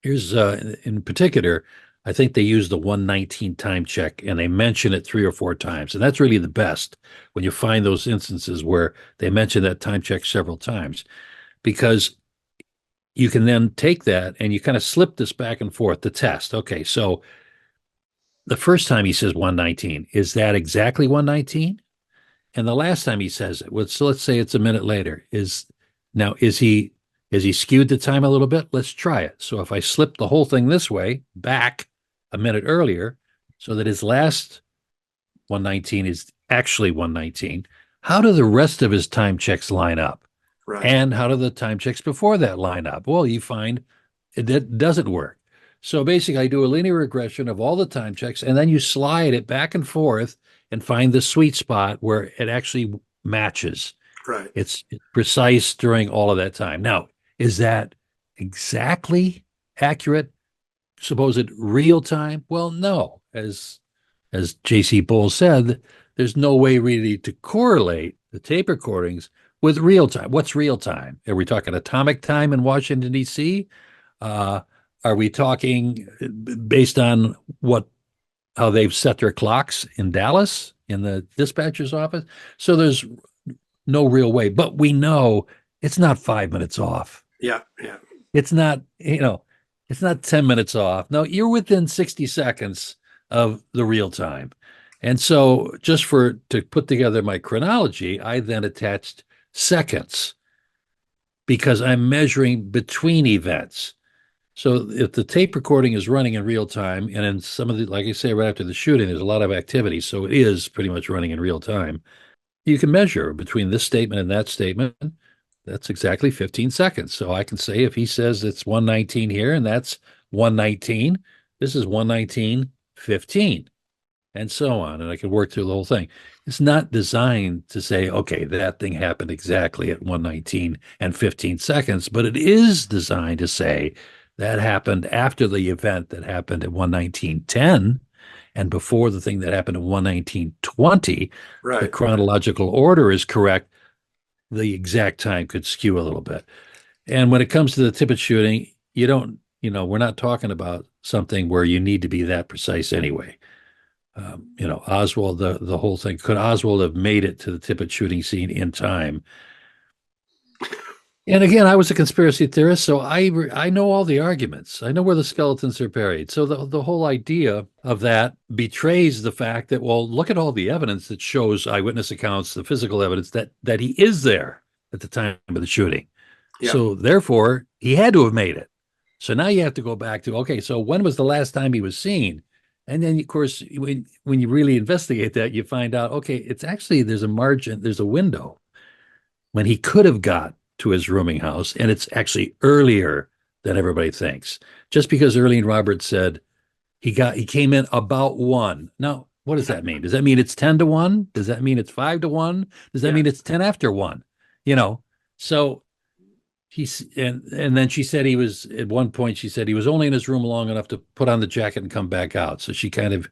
here's in particular, I think they use the 119 time check and they mention it 3 or 4 times. And that's really the best when you find those instances where they mention that time check several times, because you can then take that and you kind of slip this back and forth to test. Okay, so the first time he says 119, is that exactly 119? And the last time he says it, so let's say it's a minute later, is he skewed the time a little bit? Let's try it. So if I slip the whole thing this way, back a minute earlier, so that his last 119 is actually 119, how do the rest of his time checks line up? Right. And how do the time checks before that line up? Well, you find it doesn't work. So basically, I do a linear regression of all the time checks, and then you slide it back and forth and find the sweet spot where it actually matches. Right. It's precise during all of that time. Now, is that exactly accurate? Supposed real time? Well, no. As J.C. Bull said, there's no way really to correlate the tape recordings with real time. What's real time? Are we talking atomic time in Washington, D.C.? Are we talking based on how they've set their clocks in Dallas in the dispatcher's office? So there's no real way, but we know it's not 5 minutes off. Yeah. It's not, it's not 10 minutes off. No, you're within 60 seconds of the real time. And so just to put together my chronology, I then attached seconds because I'm measuring between events. So if the tape recording is running in real time, and in some of the, like I say, right after the shooting, there's a lot of activity. So it is pretty much running in real time. You can measure between this statement and that statement. That's exactly 15 seconds. So I can say if he says it's 119 here and that's 119, this is 119:15, and so on. And I can work through the whole thing. It's not designed to say, okay, that thing happened exactly at 119 and 15 seconds, but it is designed to say that happened after the event that happened at 119:10 and before the thing that happened at 119:20. Right. The chronological order is correct. The exact time could skew a little bit. And when it comes to the Tippit shooting, we're not talking about something where you need to be that precise anyway. Oswald, the whole thing, could Oswald have made it to the Tippit shooting scene in time? And again, I was a conspiracy theorist, so I know all the arguments. I know where the skeletons are buried. So the whole idea of that betrays the fact that, well, look at all the evidence that shows eyewitness accounts, the physical evidence that he is there at the time of the shooting. Yeah. So therefore, he had to have made it. So now you have to go back to, okay, so when was the last time he was seen? And then, of course, when you really investigate that, you find out, okay, it's actually, there's a margin, there's a window when he could have got to his rooming house, and it's actually earlier than everybody thinks. Just because Earlene Roberts said he came in about 1. Now, what does that mean? Does that mean it's 10 to 1? Does that mean it's 5 to 1? Does that mean it's 10 after 1? So and then she said he was, at one point she said he was only in his room long enough to put on the jacket and come back out. So she kind of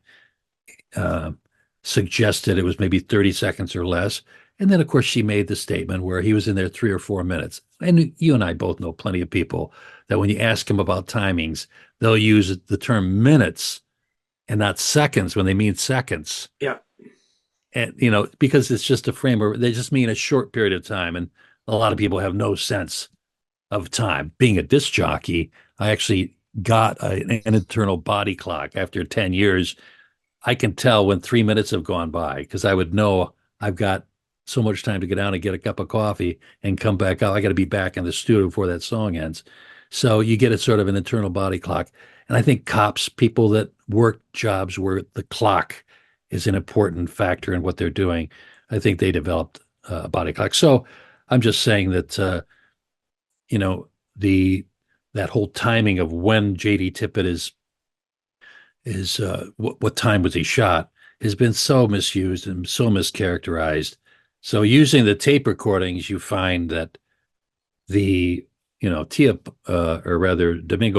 suggested it was maybe 30 seconds or less. And then, of course, she made the statement where he was in there 3 or 4 minutes. And you and I both know plenty of people that when you ask them about timings, they'll use the term minutes and not seconds when they mean seconds. Yeah. And, because it's just a frame where they just mean a short period of time. And a lot of people have no sense of time. Being a disc jockey, I actually got an internal body clock. After 10 years, I can tell when 3 minutes have gone by because I would know I've got so much time to get down and get a cup of coffee and come back out. I got to be back in the studio before that song ends. So you get a sort of an internal body clock. And I think cops, people that work jobs where the clock is an important factor in what they're doing, I think they developed a body clock. So I'm just saying that, that whole timing of when J.D. Tippit is what time was he shot has been so misused and so mischaracterized. So using the tape recordings, you find that Domingo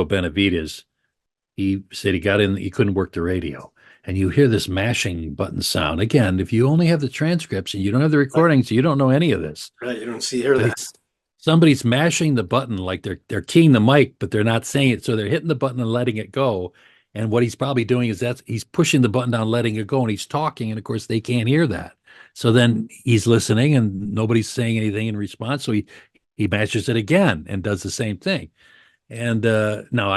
Benavides, he said he got in, he couldn't work the radio. and you hear this mashing button sound. Again, if you only have the transcripts and you don't have the recordings, you don't know any of this. Right, you don't hear that. Somebody's mashing the button like they're keying the mic, but they're not saying it. So they're hitting the button and letting it go. And what he's probably doing is he's pushing the button down, letting it go, and he's talking. And of course, they can't hear that. So then he's listening, and nobody's saying anything in response. So he mashes it again and does the same thing. And now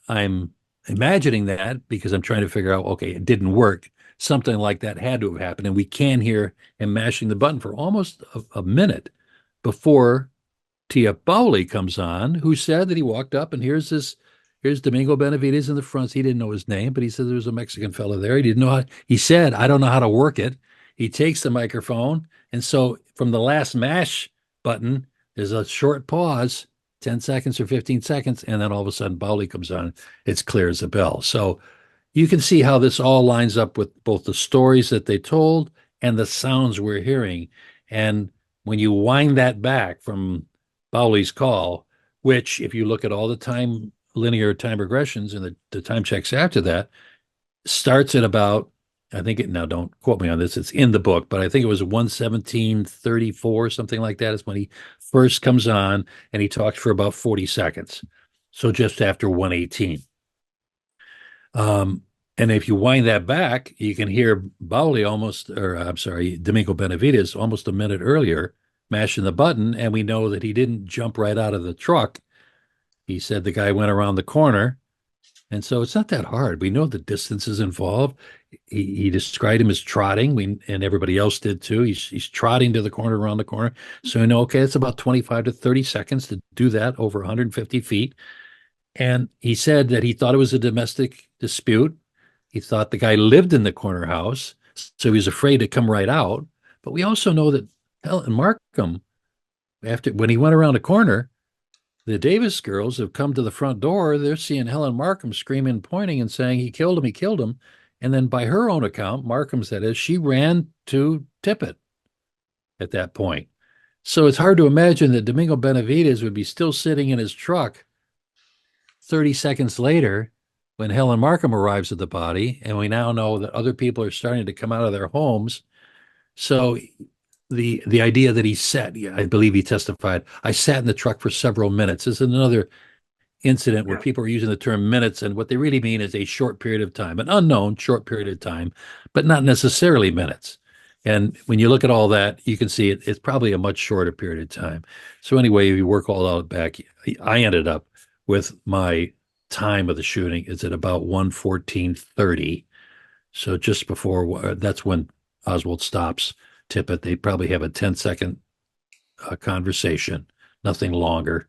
I'm imagining that because I'm trying to figure out, okay, it didn't work. Something like that had to have happened, and we can hear him mashing the button for almost a minute before Tia Bowley comes on, who said that he walked up and here's Domingo Benavides in the front. He didn't know his name, but he said there was a Mexican fellow there. He didn't know he said, I don't know how to work it. He takes the microphone. And so from the last mash button, there's a short pause, 10 seconds or 15 seconds. And then all of a sudden Bowley comes on. It's clear as a bell. So you can see how this all lines up with both the stories that they told and the sounds we're hearing. And when you wind that back from Bowley's call, which if you look at all the linear time regressions and the time checks after that, starts at about, I think now don't quote me on this, it's in the book, but I think it was 1:17:34, something like that is when he first comes on, and he talks for about 40 seconds. So just after 1:18. And if you wind that back, you can hear Bowley Domingo Benavides almost a minute earlier mashing the button, and we know that he didn't jump right out of the truck. He said the guy went around the corner, and so it's not that hard. We know the distances involved. He described him as trotting, and everybody else did too. He's trotting to the corner, around the corner. So we know, okay, it's about 25 to 30 seconds to do that over 150 feet. And he said that he thought it was a domestic dispute. He thought the guy lived in the corner house, so he was afraid to come right out. But we also know that Helen Markham, when he went around the corner, the Davis girls have come to the front door. They're seeing Helen Markham screaming, pointing, and saying, he killed him, he killed him. And then by her own account, Markham's that is, she ran to Tippit at that point. So it's hard to imagine that Domingo Benavides would be still sitting in his truck 30 seconds later when Helen Markham arrives at the body. And we now know that other people are starting to come out of their homes. So the idea that he sat, I believe he testified, I sat in the truck for several minutes. This is another incident where people are using the term minutes, and what they really mean is a short period of time, an unknown short period of time, but not necessarily minutes. And when you look at all that, you can see it's probably a much shorter period of time. So anyway, if you work all out back, I ended up with my time of the shooting is at about 1:14:30. So just before, that's when Oswald stops Tippit. They probably have a 10-second conversation, nothing longer.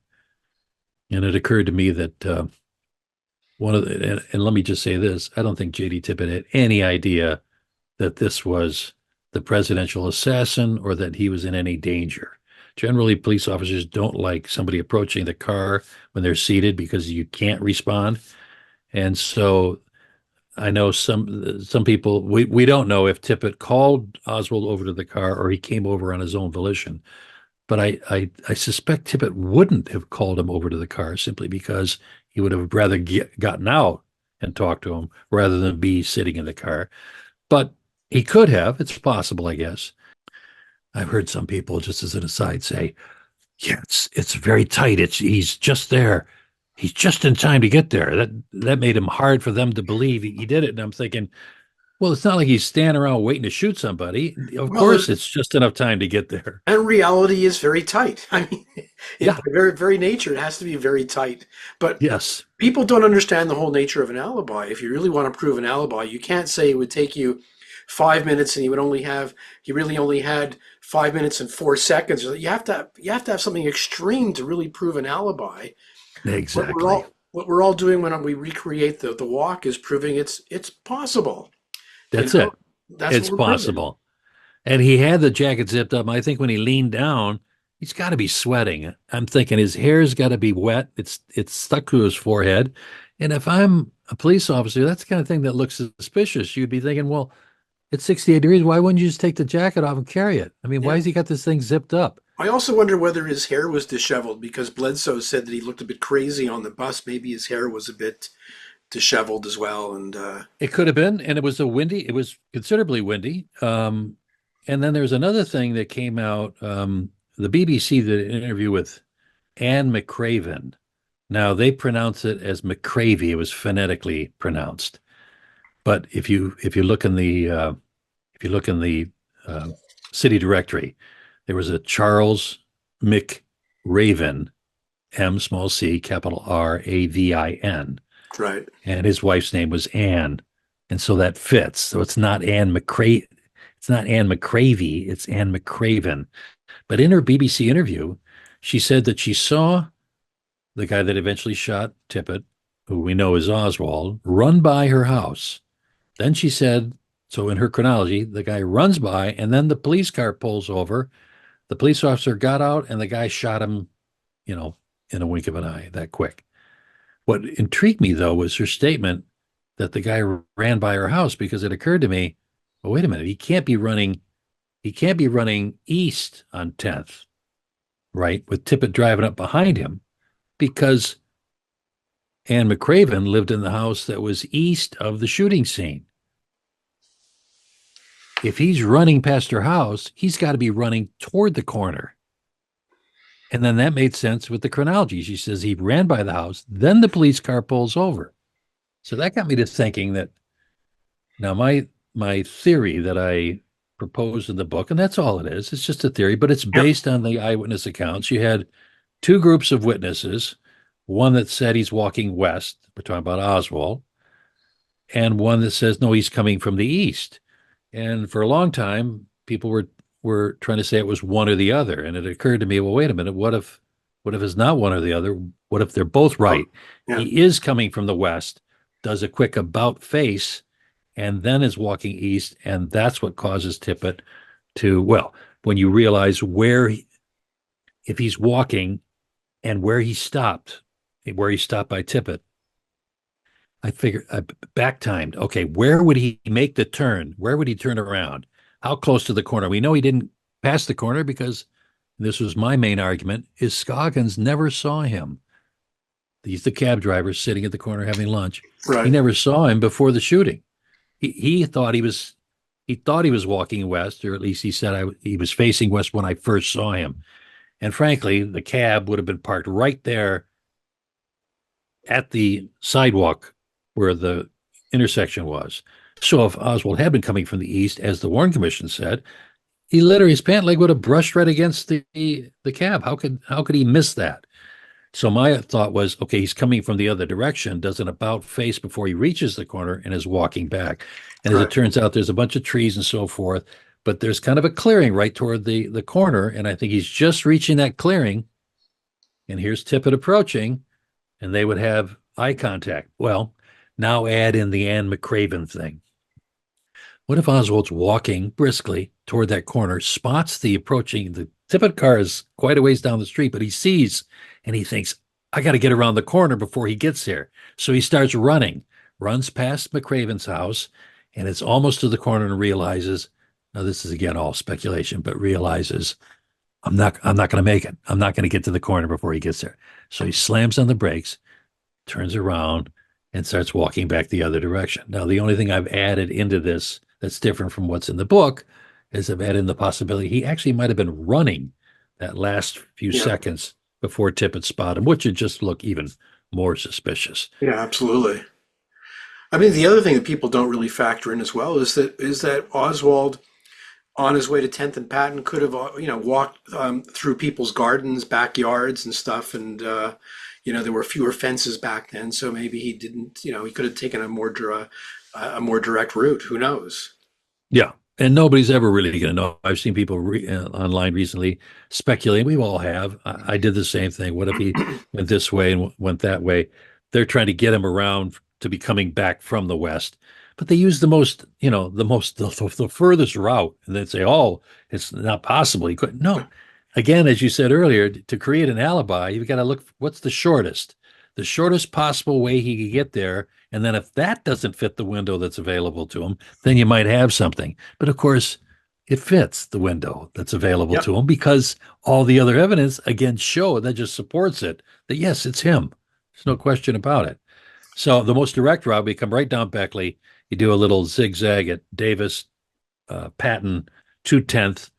And it occurred to me that and let me just say this, I don't think J.D. Tippit had any idea that this was the presidential assassin or that he was in any danger. Generally, police officers don't like somebody approaching the car when they're seated because you can't respond. And so I know some people, we don't know if Tippit called Oswald over to the car or he came over on his own volition. But I suspect Tippit wouldn't have called him over to the car simply because he would have rather gotten out and talked to him rather than be sitting in the car. But he could have. It's possible, I guess. I've heard some people, just as an aside, say, yeah, it's very tight. He's just there. He's just in time to get there. That made him hard for them to believe he did it. And I'm thinking, well, it's not like he's standing around waiting to shoot somebody. Of course, it's just enough time to get there. And reality is very tight. I mean, in very, very nature, it has to be very tight. But yes, people don't understand the whole nature of an alibi. If you really want to prove an alibi, you can't say it would take you 5 minutes and he really only had 5 minutes and 4 seconds. You have to have something extreme to really prove an alibi. Exactly. What we're all doing when we recreate the walk is proving it's possible. That's it. It's possible. And he had the jacket zipped up. I think when he leaned down, he's got to be sweating. I'm thinking his hair's got to be wet. It's stuck to his forehead. And if I'm a police officer, that's the kind of thing that looks suspicious. You'd be thinking, well, it's 68 degrees. Why wouldn't you just take the jacket off and carry it? I mean, why has he got this thing zipped up? I also wonder whether his hair was disheveled because Bledsoe said that he looked a bit crazy on the bus. Maybe his hair was a bit disheveled as well. And It could have been, and it was considerably windy. And then there's another thing that came out. The BBC did an interview with Anne McCraven. Now they pronounce it as McCravey. It was phonetically pronounced. But if you look in the city directory, there was a Charles McRaven, M small c capital RAVIN, right. and his wife's name was Anne, and so that fits. So it's not Anne McCravey, it's Anne McCraven. But in her BBC interview, she said that she saw the guy that eventually shot Tippit, who we know is Oswald, run by her house. Then she said, so in her chronology, the guy runs by, and then the police car pulls over. The police officer got out, and the guy shot him, in a wink of an eye, that quick. What intrigued me, though, was her statement that the guy ran by her house, because it occurred to me, well, wait a minute, he can't be running east on 10th, right, with Tippit driving up behind him, because Anne McCraven lived in the house that was east of the shooting scene. If he's running past her house, he's got to be running toward the corner. And then that made sense with the chronology. She says he ran by the house, then the police car pulls over. So that got me to thinking that now my theory that I proposed in the book, and that's all it is, it's just a theory, but it's based on the eyewitness accounts. You had two groups of witnesses, one that said he's walking west, we're talking about Oswald, and one that says, no, he's coming from the east. And for a long time, people were trying to say it was one or the other. And it occurred to me, well, wait a minute, what if it's not one or the other? What if they're both right? He is coming from the west, does a quick about face, and then is walking east, and that's what causes Tippit to, well, when you realize if he's walking and where he stopped by Tippit, I figured I back-timed. Okay, where would he make the turn? Where would he turn around? How close to the corner? We know he didn't pass the corner because, this was my main argument, is Scoggins never saw him. He's the cab driver sitting at the corner having lunch. Right. He never saw him before the shooting. He thought he was walking west, or at least he said he was facing west when I first saw him. And frankly, the cab would have been parked right there at the sidewalk where the intersection was. So if Oswald had been coming from the east, as the Warren Commission said, his pant leg would have brushed right against the cab. How could he miss that? So my thought was, okay, he's coming from the other direction, does an about face before he reaches the corner, and is walking back. And as it turns out, there's a bunch of trees and so forth, but there's kind of a clearing right toward the corner, and I think he's just reaching that clearing, and here's Tippit approaching, and they would have eye contact. Well, now add in the Anne McCraven thing. What if Oswald's walking briskly toward that corner, spots the Tippit car is quite a ways down the street, but he sees and he thinks, I got to get around the corner before he gets here. So he starts running, runs past McCraven's house, and it's almost to the corner and realizes, now this is again all speculation, but realizes, I'm not going to make it. I'm not going to get to the corner before he gets there. So he slams on the brakes, turns around, and starts walking back the other direction. Now, the only thing I've added into this that's different from what's in the book is I've added in the possibility he actually might have been running that last few seconds before Tippit spotted him, which would just look even more suspicious. Yeah, absolutely. I mean, the other thing that people don't really factor in as well is that Oswald, on his way to 10th and Patton, could have walked through people's gardens, backyards, and stuff, and there were fewer fences back then, so maybe he didn't. He could have taken a more direct route. Who knows? Yeah. And nobody's ever really going to know. I've seen people online recently speculating. We all have. I did the same thing. What if he went this way and went that way? They're trying to get him around to be coming back from the west, but they use the furthest route, and they'd say, "Oh, it's not possible. He couldn't." No. Again, as you said earlier, to create an alibi, you've got to look. What's the shortest possible way he could get there? And then if that doesn't fit the window that's available to him, then you might have something. But of course, it fits the window that's available to him, because all the other evidence, again, that just supports it, that yes, it's him. There's no question about it. So the most direct route, we come right down Beckley. You do a little zigzag at Davis, Patton to 10th,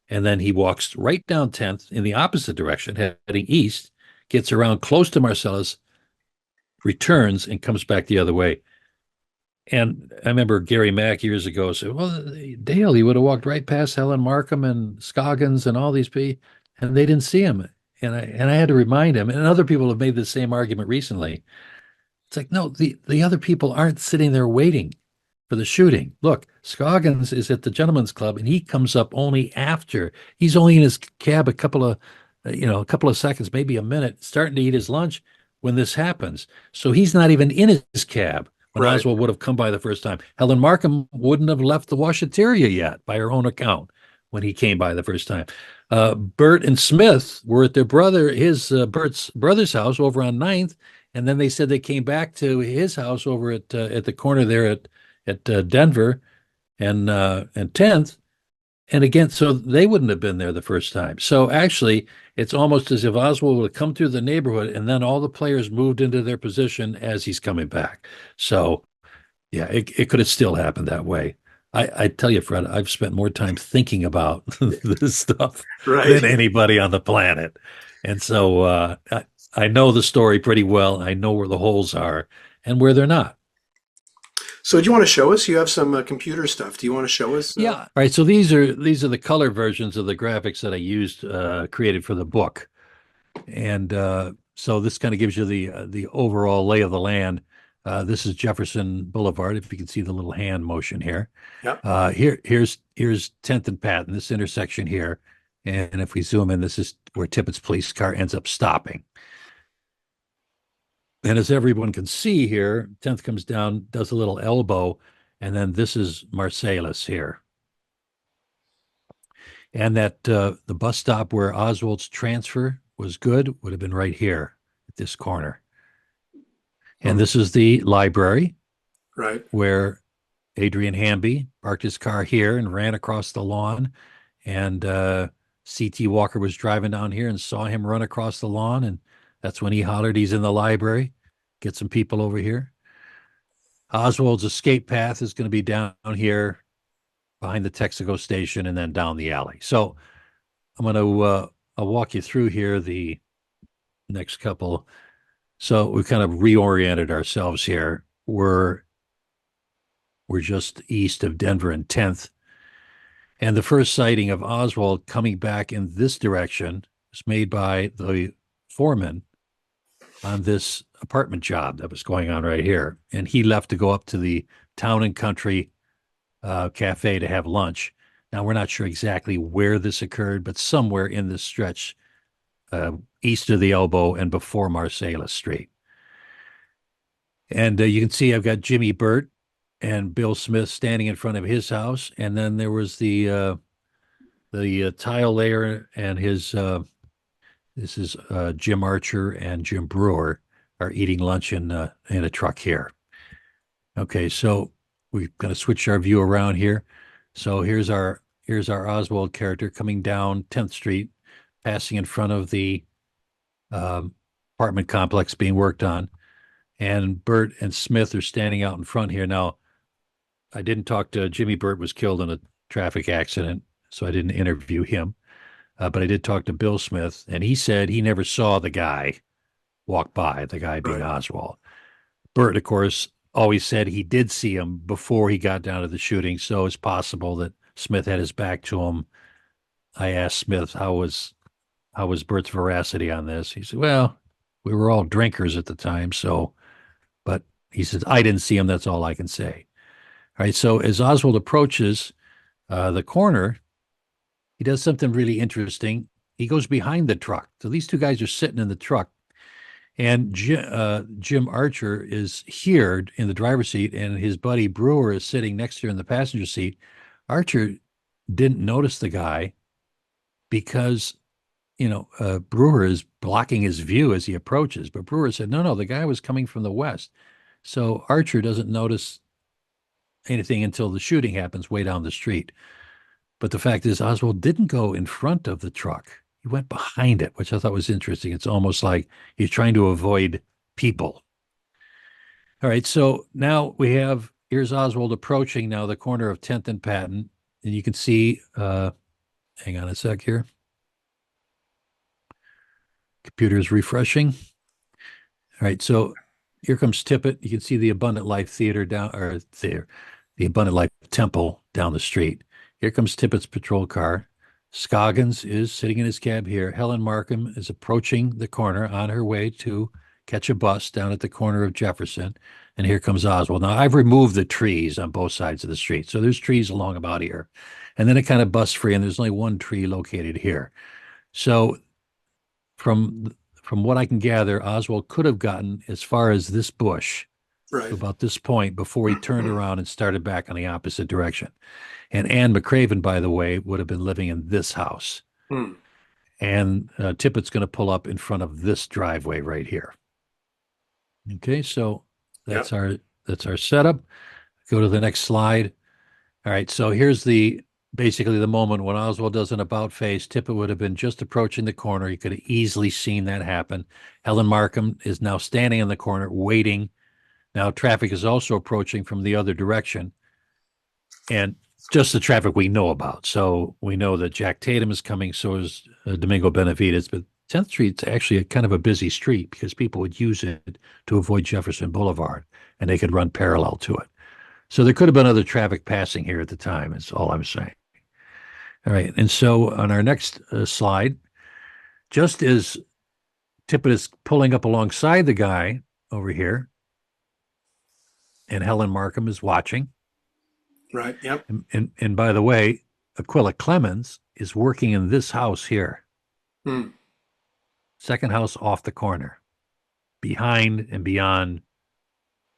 and then he walks right down 10th in the opposite direction, heading east, gets around close to Marcellus, returns, and comes back the other way. And I remember Gary Mack years ago said, well, Dale, he would have walked right past Helen Markham and Scoggins and all these people, and they didn't see him. And I had to remind him, and other people have made the same argument recently. It's like, no, the other people aren't sitting there waiting for the shooting. Look, Scoggins is at the Gentleman's Club, and he comes up only after. He's only in his cab a couple of seconds, maybe a minute, starting to eat his lunch when this happens. So he's not even in his cab when Right. Oswald would have come by the first time. Helen Markham wouldn't have left the washateria yet, by her own account, when he came by the first time. Bert and Smith were at Bert's brother's house over on 9th, and then they said they came back to his house over at the corner there at Denver and 10th. And again, so they wouldn't have been there the first time. So actually, it's almost as if Oswald would have come through the neighborhood and then all the players moved into their position as he's coming back. So, yeah, it could have still happened that way. I tell you, Fred, I've spent more time thinking about this stuff Right. than anybody on the planet. And so I know the story pretty well. I know where the holes are and where they're not. So do you want to show us? You have some computer stuff. Do you want to show us? Yeah. All right. So these are the color versions of the graphics that I used, created for the book. And so this kind of gives you the overall lay of the land. This is Jefferson Boulevard, if you can see the little hand motion here. Yep. Here's 10th and Patton, this intersection here. And if we zoom in, this is where Tippit's police car ends up stopping. And as everyone can see here, 10th comes down, does a little elbow, and then this is Marcellus here. And that the bus stop where Oswald's transfer was good would have been right here at this corner. And this is the library, Right. where Adrian Hamby parked his car here and ran across the lawn. And C.T. Walker was driving down here and saw him run across the lawn. And that's when he hollered, he's in the library. Get some people over here. Oswald's escape path is going to be down here behind the Texaco station and then down the alley. So I'm going to I'll walk you through here the next couple. So we kind of reoriented ourselves here. We're just east of Denver and 10th. And the first sighting of Oswald coming back in this direction was made by the foreman on this apartment job that was going on right here. And he left to go up to the Town and Country cafe to have lunch. Now, we're not sure exactly where this occurred, but somewhere in this stretch east of the elbow and before Marcellus Street. And you can see I've got Jimmy Burt and Bill Smith standing in front of his house. And then there was the tile layer and his this is Jim Archer and Jim Brewer are eating lunch in a truck here. Okay, so we're going to switch our view around here. So here's our Oswald character coming down 10th Street, passing in front of the apartment complex being worked on. And Burt and Smith are standing out in front here. Now, I didn't talk to Jimmy. Burt was killed in a traffic accident, so I didn't interview him. But I did talk to Bill Smith, and he said he never saw the guy walk by, the guy being Right. Oswald. Burt, of course, always said he did see him before he got down to the shooting, so it's possible that Smith had his back to him. I asked Smith, how was Burt's veracity on this? He said, well, we were all drinkers at the time, so, but he said, I didn't see him, that's all I can say. All right, so as Oswald approaches the corner, he does something really interesting. He goes behind the truck. So these two guys are sitting in the truck. And Jim Archer is here in the driver's seat, and his buddy Brewer is sitting next to her in the passenger seat. Archer didn't notice the guy because, Brewer is blocking his view as he approaches. But Brewer said, no, the guy was coming from the west. So Archer doesn't notice anything until the shooting happens way down the street. But the fact is, Oswald didn't go in front of the truck. He went behind it, which I thought was interesting. It's almost like he's trying to avoid people. All right, so now here's Oswald approaching now the corner of 10th and Patton, and you can see, hang on a sec here. Computer's refreshing. All right, so here comes Tippit. You can see the Abundant Life Theater the Abundant Life Temple down the street. Here comes Tippit's patrol car. Scoggins is sitting in his cab here. Helen Markham is approaching the corner on her way to catch a bus down at the corner of Jefferson. And here comes Oswald. Now, I've removed the trees on both sides of the street. So there's trees along about here. And then it kind of busts free, and there's only one tree located here. So from what I can gather, Oswald could have gotten as far as this bush, Right. to about this point, before he turned around and started back in the opposite direction. And Anne McCraven, by the way, would have been living in this house. Hmm. And Tippit's going to pull up in front of this driveway right here. Okay, so that's our setup. Go to the next slide. All right, so here's basically the moment when Oswald does an about face. Tippit would have been just approaching the corner. He could have easily seen that happen. Helen Markham is now standing in the corner waiting. Now traffic is also approaching from the other direction, and just the traffic we know about. So we know that Jack Tatum is coming, so is Domingo Benavides, but 10th Street's actually kind of a busy street because people would use it to avoid Jefferson Boulevard, and they could run parallel to it. So there could have been other traffic passing here at the time, is all I'm saying. All right, and so on our next slide, just as Tippit is pulling up alongside the guy over here, and Helen Markham is watching. Right. Yep. And by the way, Aquila Clemens is working in this house here. Hmm. Second house off the corner, behind and beyond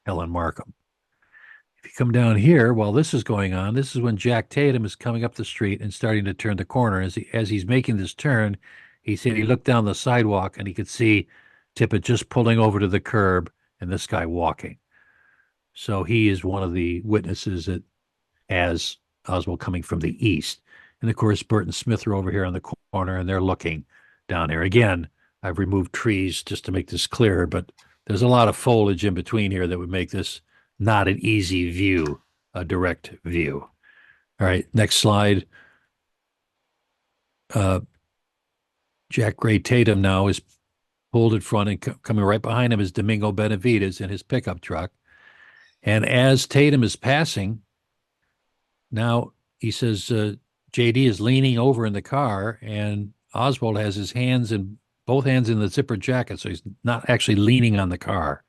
Helen Markham. If you come down here, while this is going on, this is when Jack Tatum is coming up the street and starting to turn the corner. As he's making this turn, he said he looked down the sidewalk and he could see Tippit just pulling over to the curb and this guy walking. So he is one of the witnesses that as Oswald coming from the east. And of course, Burt and Smith are over here on the corner and they're looking down there. Again, I've removed trees just to make this clearer, but there's a lot of foliage in between here that would make this not an easy view, a direct view. All right, next slide. Jack Gray Tatum now is pulled in front, and coming right behind him is Domingo Benavides in his pickup truck. And as Tatum is passing, now he says JD is leaning over in the car, and Oswald has his both hands in the zipper jacket, so he's not actually leaning on the car.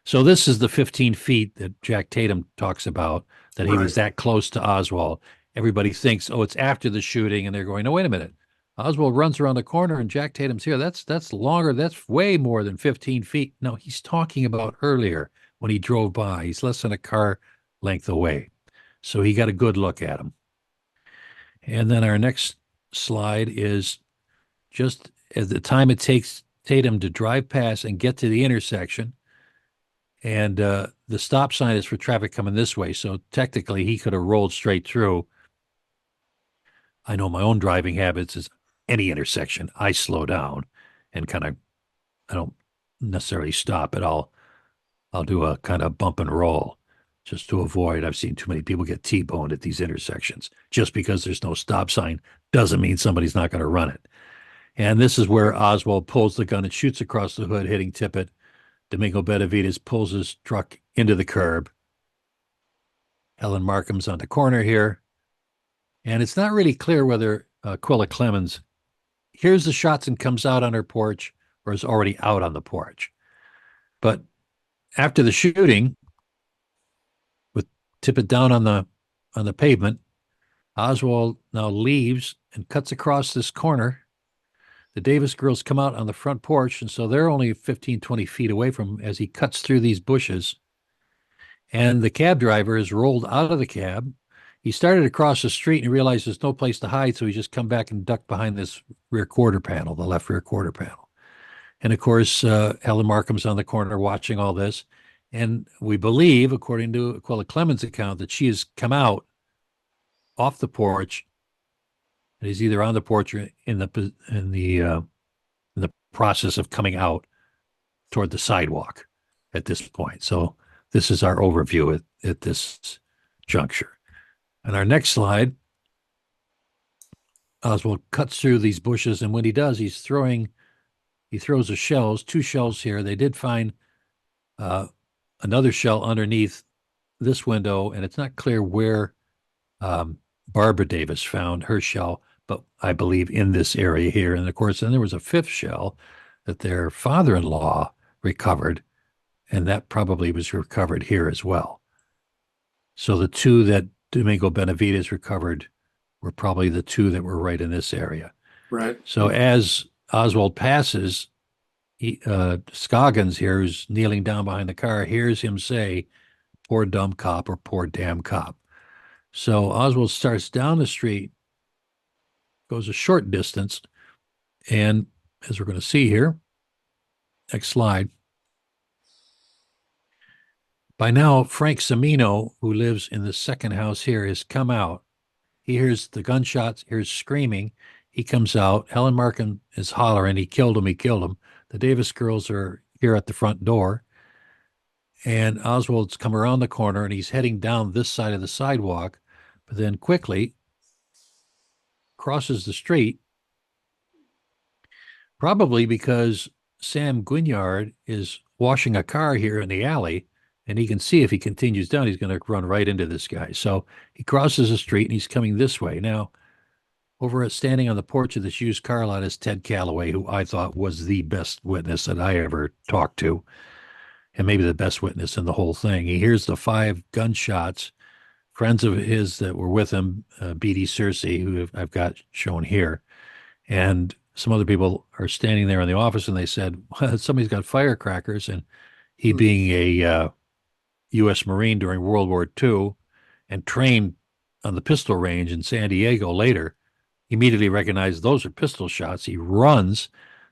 So this is the 15 feet that Jack Tatum talks about, that he was that close to Oswald. Everybody thinks, oh, it's after the shooting, and they're going, no, wait a minute. Oswald runs around the corner and Jack Tatum's here. That's longer. That's way more than 15 feet. No, he's talking about earlier when he drove by. He's less than a car length away. So he got a good look at him. And then our next slide is just at the time it takes Tatum to drive past and get to the intersection. And the stop sign is for traffic coming this way. So technically he could have rolled straight through. I know my own driving habits is any intersection, I slow down and I don't necessarily stop at all. I'll do a kind of bump and roll just to avoid. I've seen too many people get T-boned at these intersections. Just because there's no stop sign doesn't mean somebody's not going to run it. And this is where Oswald pulls the gun and shoots across the hood, hitting Tippit. Domingo Benavides pulls his truck into the curb. Helen Markham's on the corner here. And it's not really clear whether Aquila Clemens hears the shots and comes out on her porch or is already out on the porch. But after the shooting, with Tippit down on the pavement, Oswald now leaves and cuts across this corner. The Davis girls come out on the front porch, and so they're only 15, 20 feet away from him as he cuts through these bushes. And the cab driver is rolled out of the cab. He started across the street and he realized there's no place to hide, so he just come back and ducked behind this rear quarter panel, the left rear quarter panel. And of course, Helen Markham's on the corner watching all this. And we believe, according to Aquila Clemens' account, that she has come out off the porch. And he's either on the porch or in the process of coming out toward the sidewalk at this point. So this is our overview at this juncture. And our next slide, Oswald cuts through these bushes, and when he does, he throws the shells, 2 shells here. They did find another shell underneath this window, and it's not clear where Barbara Davis found her shell, but I believe in this area here. And of course, then there was a 5th shell that their father-in-law recovered, and that probably was recovered here as well. So the 2 that Domingo Benavides recovered were probably the 2 that were right in this area. Right. So as Oswald passes, Scoggins here, who's kneeling down behind the car, hears him say, "Poor dumb cop," or "Poor damn cop." So Oswald starts down the street, goes a short distance, and as we're going to see here, next slide. By now, Frank Cimino, who lives in the second house here, has come out. He hears the gunshots, hears screaming. He comes out. Helen Markham is hollering, "He killed him, he killed him." The Davis girls are here at the front door. And Oswald's come around the corner, and he's heading down this side of the sidewalk, but then quickly crosses the street, probably because Sam Guignard is washing a car here in the alley, and he can see if he continues down, he's going to run right into this guy. So he crosses the street, and he's coming this way. Now, standing on the porch of this used car lot is Ted Calloway, who I thought was the best witness that I ever talked to, and maybe the best witness in the whole thing. He hears the 5 gunshots. Friends of his that were with him, B.D. Searcy, who I've got shown here, and some other people are standing there in the office, and they said, well, somebody's got firecrackers. And he, being a U.S. Marine during World War II and trained on the pistol range in San Diego later, immediately recognized those are pistol shots. He runs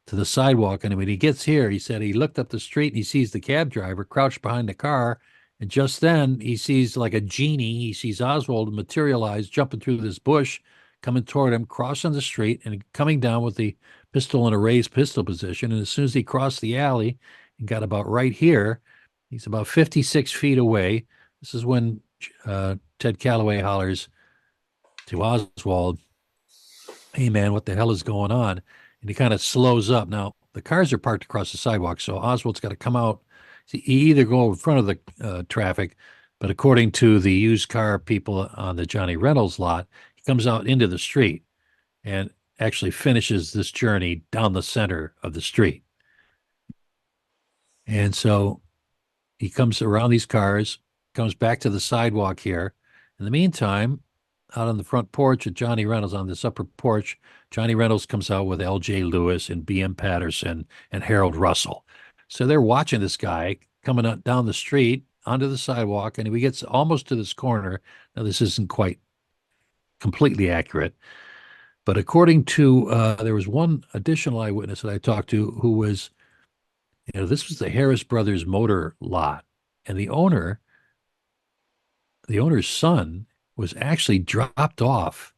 to the sidewalk, and when he gets here, he said he looked up the street and he sees the cab driver crouched behind the car, and just then he sees, like a genie, he sees Oswald materialize, jumping through this bush, coming toward him, crossing the street, and coming down with the pistol in a raised pistol position. And as soon as he crossed the alley and got about right here, he's about 56 feet away. This is when Ted Calloway hollers to Oswald, "Hey, man, what the hell is going on?" And he kind of slows up. Now, the cars are parked across the sidewalk, so Oswald's got to come out. He either go in front of the traffic, but according to the used car people on the Johnny Reynolds lot, he comes out into the street and actually finishes this journey down the center of the street. And so he comes around these cars, comes back to the sidewalk here. In the meantime, out on the front porch of Johnny Reynolds, on this upper porch, Johnny Reynolds comes out with L.J. Lewis and B.M. Patterson and Harold Russell. So they're watching this guy coming down the street onto the sidewalk, and he gets almost to this corner. Now, this isn't quite completely accurate, but according to, there was one additional eyewitness that I talked to who was, this was the Harris Brothers motor lot, and the owner's son was actually dropped off.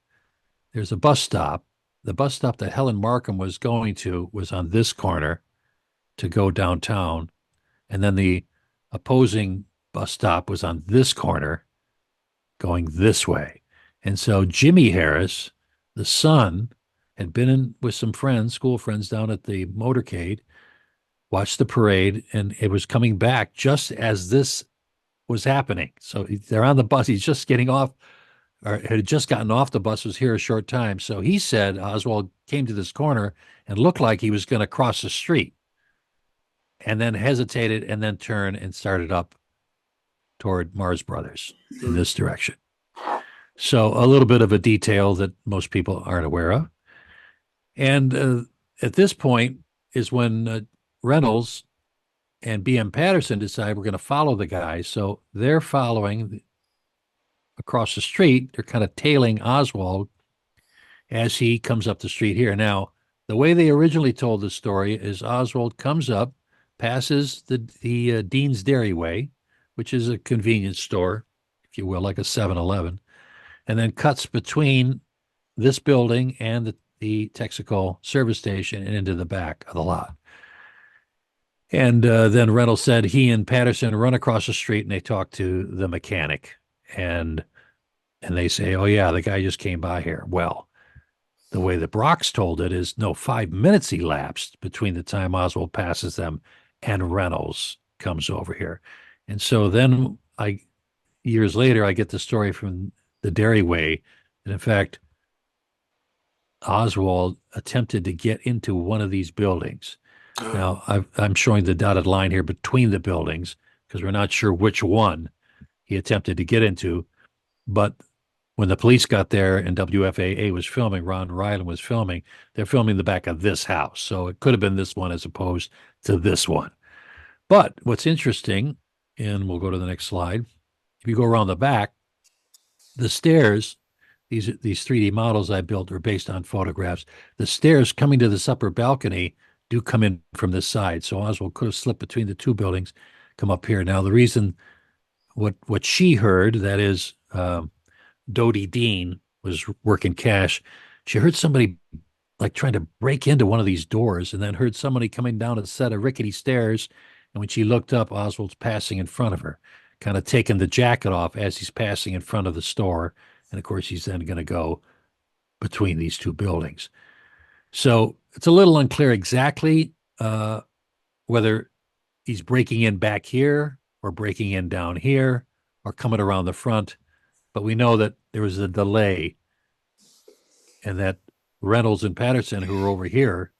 There's a bus stop. The bus stop that Helen Markham was going to was on this corner to go downtown. And then the opposing bus stop was on this corner going this way. And so Jimmy Harris, the son, had been in with some friends, school friends, down at the motorcade, watched the parade, and it was coming back just as this was happening. So they're on the bus. He's just getting off, or had just gotten off the bus, was here a short time. So he said Oswald came to this corner and looked like he was going to cross the street, and then hesitated, and then turned and started up toward Mars Brothers in this direction. So a little bit of a detail that most people aren't aware of. And at this point is when Reynolds and B.M. Patterson decide we're going to follow the guy. So they're following across the street. They're kind of tailing Oswald as he comes up the street here. Now, the way they originally told the story is Oswald comes up, passes the Dean's Dairy Way, which is a convenience store, if you will, like a 7-Eleven, and then cuts between this building and the Texaco service station and into the back of the lot. And then Reynolds said he and Patterson run across the street and they talk to the mechanic. And they say, oh, yeah, the guy just came by here. Well, the way the Brock's told it is no, 5 minutes elapsed between the time Oswald passes them and Reynolds comes over here. And so then years later, I get the story from the Dairy Way. And in fact, Oswald attempted to get into one of these buildings. Now, I'm showing the dotted line here between the buildings because we're not sure which one he attempted to get into. But when the police got there and WFAA was filming, Ron Ryland was filming, they're filming the back of this house. So it could have been this one as opposed to this one. But what's interesting, and we'll go to the next slide, if you go around the back, the stairs, these 3D models I built are based on photographs. The stairs coming to this upper balcony do come in from this side. So Oswald could have slipped between the two buildings, come up here. Now, the reason what she heard, that is, Dodie Dean was working cash. She heard somebody like trying to break into one of these doors and then heard somebody coming down a set of rickety stairs. And when she looked up, Oswald's passing in front of her, kind of taking the jacket off as he's passing in front of the store. And of course, he's then going to go between these two buildings. So it's a little unclear exactly whether he's breaking in back here or breaking in down here or coming around the front. But we know that there was a delay and that Reynolds and Patterson, who were over here,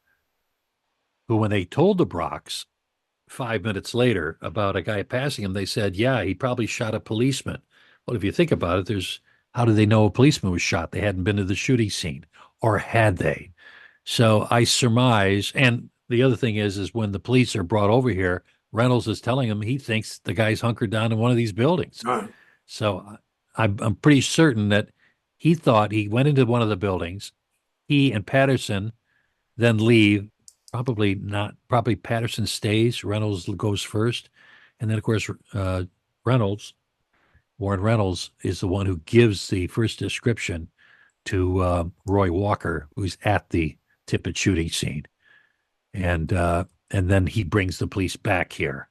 who when they told the Brocks 5 minutes later about a guy passing him, they said, yeah, he probably shot a policeman. Well, if you think about it, how did they know a policeman was shot? They hadn't been to the shooting scene, or had they? So I surmise, and the other thing is when the police are brought over here, Reynolds is telling him he thinks the guy's hunkered down in one of these buildings. Right. So I'm pretty certain that he thought he went into one of the buildings. He and Patterson then leave. Probably not. Probably Patterson stays. Reynolds goes first. And then, of course, Warren Reynolds is the one who gives the first description to Roy Walker, who's at the Tippit shooting scene. And then he brings the police back here.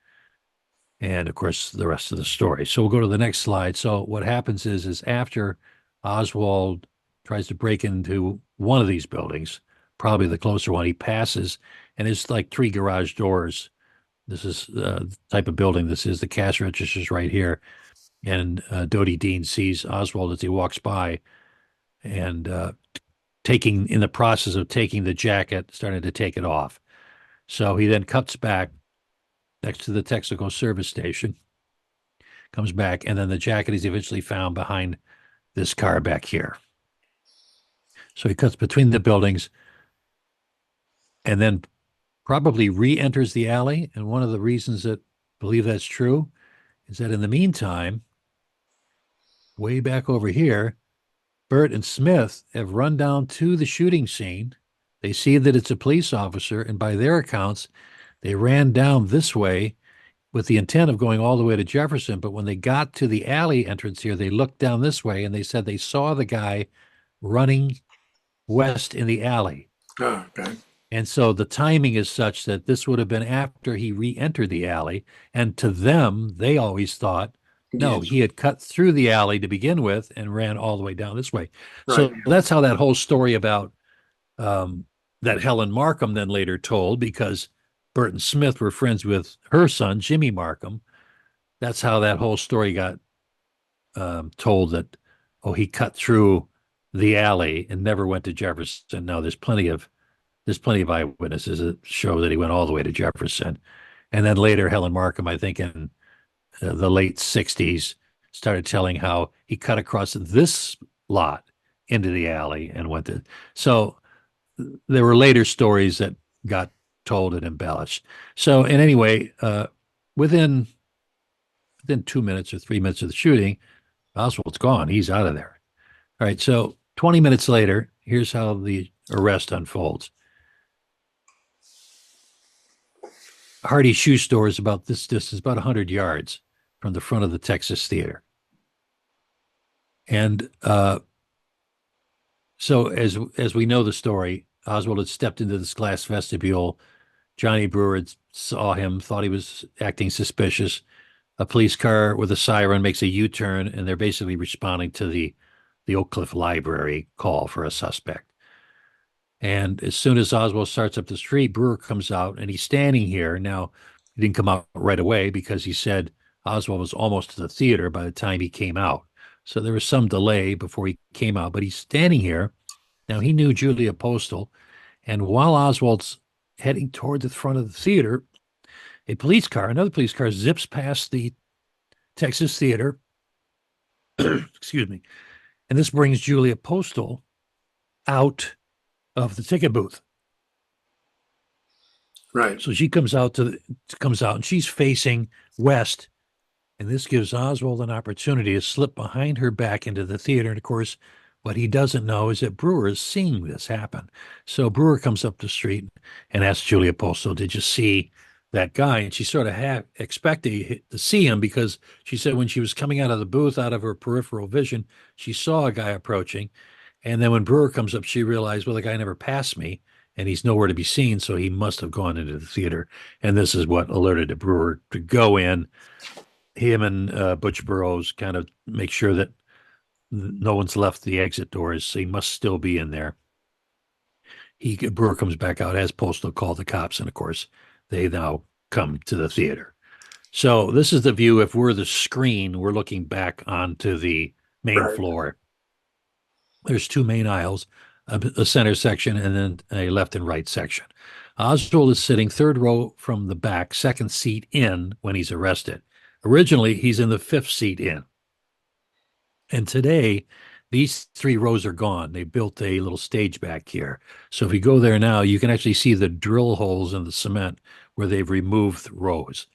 And, of course, the rest of the story. So we'll go to the next slide. So what happens is after Oswald tries to break into one of these buildings, probably the closer one, he passes, and it's like 3 garage doors. This is the type of building this is. The cash register's right here. And Dodie Dean sees Oswald as he walks by and in the process of taking the jacket, starting to take it off. So he then cuts back next to the Texaco service station, comes back, and then the jacket is eventually found behind this car back here. So he cuts between the buildings and then probably re-enters the alley. And one of the reasons that believe that's true is that in the meantime, way back over here, Burt and Smith have run down to the shooting scene. They see that it's a police officer, and by their accounts, they ran down this way with the intent of going all the way to Jefferson. But when they got to the alley entrance here, they looked down this way and they said they saw the guy running west in the alley. Oh, okay. And so the timing is such that this would have been after he re-entered the alley. And to them, they always thought, no, he had cut through the alley to begin with and ran all the way down this way. Right. So that's how that whole story about that Helen Markham then later told, because Burt and Smith were friends with her son, Jimmy Markham. That's how that whole story got told, that, oh, he cut through the alley and never went to Jefferson. Now there's plenty of eyewitnesses that show that he went all the way to Jefferson. And then later, Helen Markham, I think in the late 60s, started telling how he cut across this lot into the alley and went to. So there were later stories that got told and embellished. So, and anyway, within 2 minutes or 3 minutes of the shooting, Oswald's gone. He's out of there. All right. So 20 minutes later, here's how the arrest unfolds. Hardy Shoe Store is about this distance, about 100 yards from the front of the Texas Theater. And so as we know the story, Oswald had stepped into this glass vestibule Johnny Brewer saw him, thought he was acting suspicious. A police car with a siren makes a U-turn, and they're basically responding to the Oak Cliff Library call for a suspect. And as soon as Oswald starts up the street, Brewer comes out, and he's standing here. Now, he didn't come out right away because he said Oswald was almost to the theater by the time he came out. So there was some delay before he came out, but he's standing here. Now, he knew Julia Postal, and while Oswald's heading toward the front of the theater, another police car zips past the Texas Theater. Excuse me. And this brings Julia Postal out of the ticket booth. Right. So she comes out and she's facing west. And this gives Oswald an opportunity to slip behind her back into the theater. And of course, what he doesn't know is that Brewer is seeing this happen. So Brewer comes up the street and asks Julia Postal, "Did you see that guy?" And she sort of expected to see him because she said when she was coming out of the booth, out of her peripheral vision, she saw a guy approaching. And then when Brewer comes up, she realized, well, the guy never passed me and he's nowhere to be seen. So he must have gone into the theater. And this is what alerted Brewer to go in. Him and Butch Burroughs kind of make sure that no one's left the exit doors. So he must still be in there. Brewer comes back out, has Postal call the cops. And of course, they now come to the theater. So this is the view. If we're the screen, we're looking back onto the main floor. There's two main aisles, a center section, and then a left and right section. Oswald is sitting third row from the back, second seat in when he's arrested. Originally, he's in the fifth seat in. And today, these three rows are gone. They built a little stage back here. So if you go there now, you can actually see the drill holes in the cement where they've removed rows.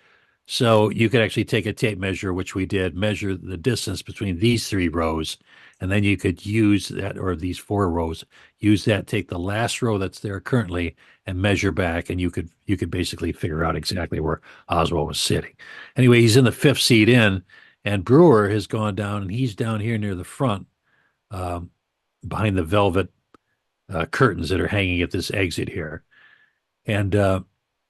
So you could actually take a tape measure, which we did, measure the distance between these three rows, and then you could use that, or these four rows, use that, take the last row that's there currently and measure back, and you could basically figure out exactly where Oswald was sitting. Anyway, he's in the fifth seat in, and Brewer has gone down, and he's down here near the front, behind the velvet curtains that are hanging at this exit here. And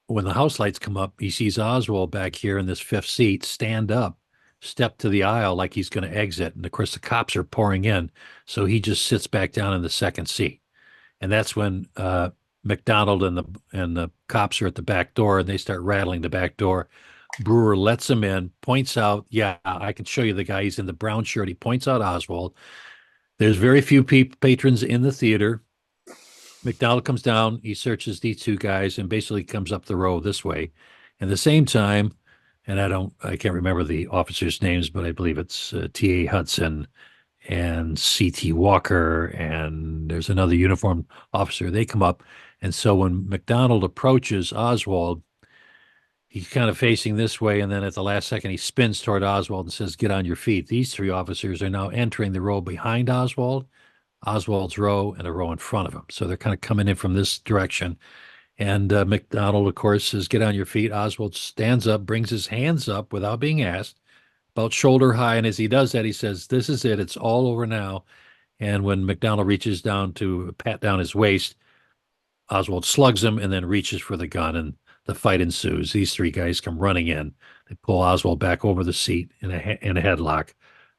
when the house lights come up, he sees Oswald back here in this fifth seat, stand up, step to the aisle like he's going to exit. And of course, the cops are pouring in. So he just sits back down in the second seat. And that's when McDonald and the cops are at the back door, and they start rattling the back door. Brewer lets him in, points out, "Yeah, I can show you the guy. He's in the brown shirt." He points out Oswald. There's very few patrons in the theater. McDonald comes down, he searches these two guys and basically comes up the row this way. And at the same time, and I can't remember the officers' names, but I believe it's T.A. Hudson and C.T. Walker, and there's another uniformed officer. They come up. And so when McDonald approaches Oswald, he's kind of facing this way. And then at the last second, he spins toward Oswald and says, "Get on your feet." These three officers are now entering the row behind Oswald's row, and a row in front of him. So they're kind of coming in from this direction. And McDonald, of course, says, "Get on your feet." Oswald stands up, brings his hands up without being asked, about shoulder high. And as he does that, he says, "This is it. It's all over now." And when McDonald reaches down to pat down his waist, Oswald slugs him and then reaches for the gun, and the fight ensues. These three guys come running in. They pull Oswald back over the seat in a headlock.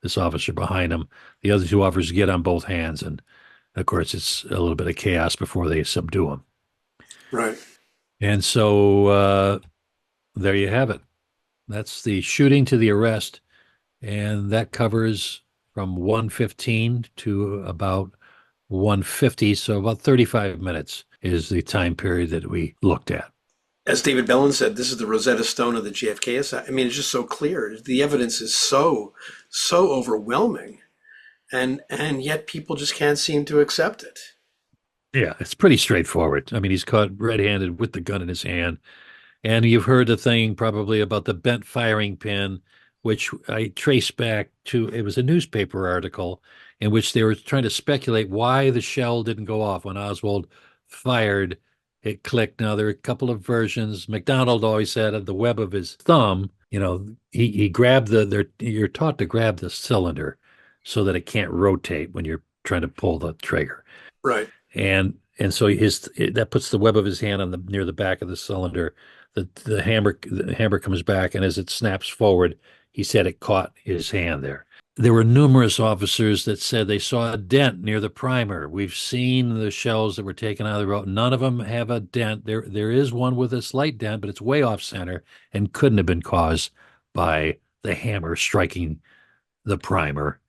This officer behind him. The other two officers get on both hands, and of course, it's a little bit of chaos before they subdue him. Right. And so there you have it. That's the shooting to the arrest, and that covers from 1:15 to about 1:50, so about 35 minutes is the time period that we looked at. As David Bellin said, this is the Rosetta Stone of the JFK assassination. I mean, it's just so clear. The evidence is so overwhelming, and yet people just can't seem to accept it. Yeah, it's pretty straightforward. I mean, he's caught red-handed with the gun in his hand. And you've heard the thing probably about the bent firing pin, which I traced back to, it was a newspaper article in which they were trying to speculate why the shell didn't go off when Oswald fired. It clicked. Now, there are a couple of versions. McDonald always said at the web of his thumb, he grabbed you're taught to grab the cylinder so that it can't rotate when you're trying to pull the trigger. Right. And and so that puts the web of his hand on near the back of the cylinder. The hammer comes back, and as it snaps forward, he said it caught his hand there. There were numerous officers that said they saw a dent near the primer. We've seen the shells that were taken out of the road. None of them have a dent. There is one with a slight dent, but it's way off center and couldn't have been caused by the hammer striking the primer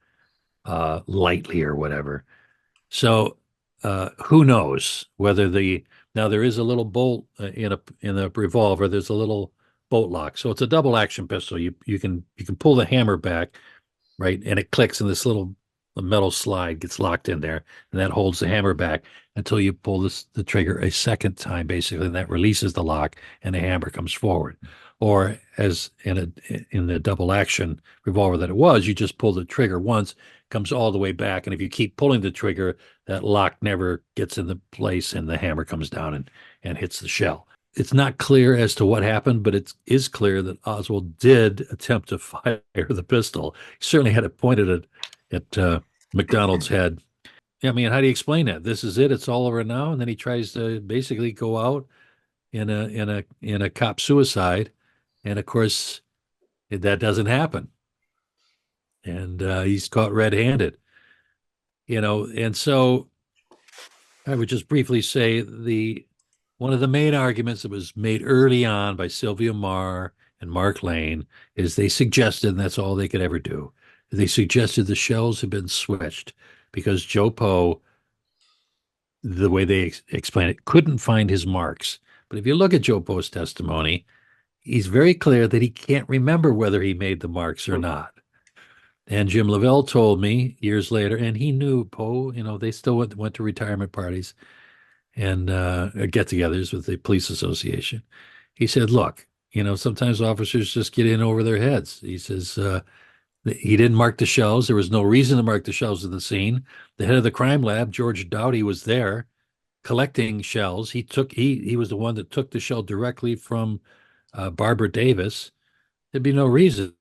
lightly or whatever. So who knows whether now there is a little bolt in a revolver. There's a little bolt lock, so it's a double action pistol. You can pull the hammer back, right, and it clicks, and this little metal slide gets locked in there, and that holds the hammer back until you pull the trigger a second time, basically, and that releases the lock, and the hammer comes forward. Or as in the double action revolver that it was, you just pull the trigger once, comes all the way back, and if you keep pulling the trigger, that lock never gets in the place, and the hammer comes down and hits the shell. It's not clear as to what happened, but it is clear that Oswald did attempt to fire the pistol. He certainly had it pointed at McDonald's head. I mean, how do you explain that? This is it. It's all over now. And then he tries to basically go out in a cop suicide. And of course, that doesn't happen. And he's caught red-handed. And so I would just briefly say one of the main arguments that was made early on by Sylvia Marr and Mark Lane is they suggested, and that's all they could ever do, they suggested the shells had been switched because Joe Poe, the way they explain it, couldn't find his marks. But if you look at Joe Poe's testimony, he's very clear that he can't remember whether he made the marks or not. And Jim Lavelle told me years later, and he knew Poe, they still went to retirement parties and get-togethers with the police association. He said, look, sometimes officers just get in over their heads. He says he didn't mark the shells. There was no reason to mark the shells of the scene. The head of the crime lab, George Dowdy, was there collecting shells. He was the one that took the shell directly from Barbara Davis. There'd be no reason.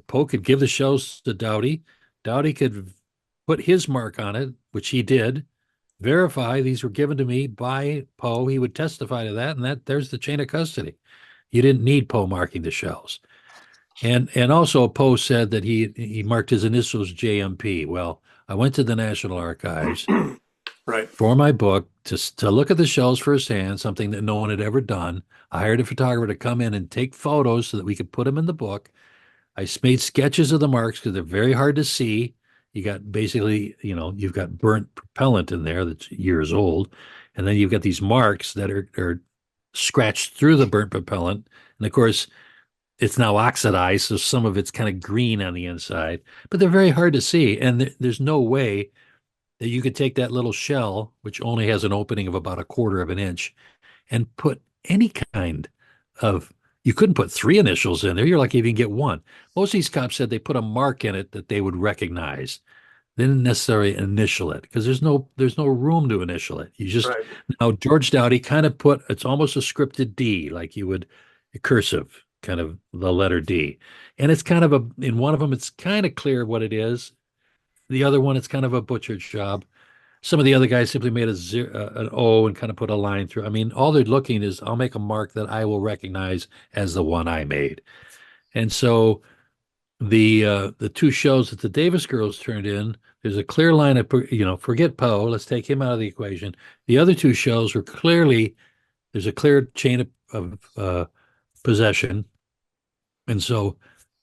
Poe could give the shells to Dowdy. Dowdy could put his mark on it, which he did, verify these were given to me by Poe. He would testify to that, and there's the chain of custody. You didn't need Poe marking the shells. And also Poe said that he marked his initials JMP. Well, I went to the National Archives right, for my book to look at the shells firsthand, something that no one had ever done. I hired a photographer to come in and take photos so that we could put them in the book. I made sketches of the marks because they're very hard to see. You got basically, you've got burnt propellant in there that's years old. And then you've got these marks that are scratched through the burnt propellant. And of course, it's now oxidized, so some of it's kind of green on the inside. But they're very hard to see. And there's no way that you could take that little shell, which only has an opening of about 1/4 of an inch, and put any kind of... You couldn't put 3 initials in there. You're lucky if you can get 1. Most of these cops said they put a mark in it that they would recognize. They didn't necessarily initial it because there's no room to initial it. You just... Right. Now, George Dowdy kind of it's almost a scripted D, like you would a cursive, kind of the letter D. And it's kind of in one of them, it's kind of clear what it is. The other one, it's kind of a butchered job. Some of the other guys simply made an O and kind of put a line through. I mean, all they're looking is, I'll make a mark that I will recognize as the one I made. And so the 2 shows that the Davis girls turned in, there's a clear line of, forget Poe, let's take him out of the equation. The other 2 shows were clearly, there's a clear chain of possession. And so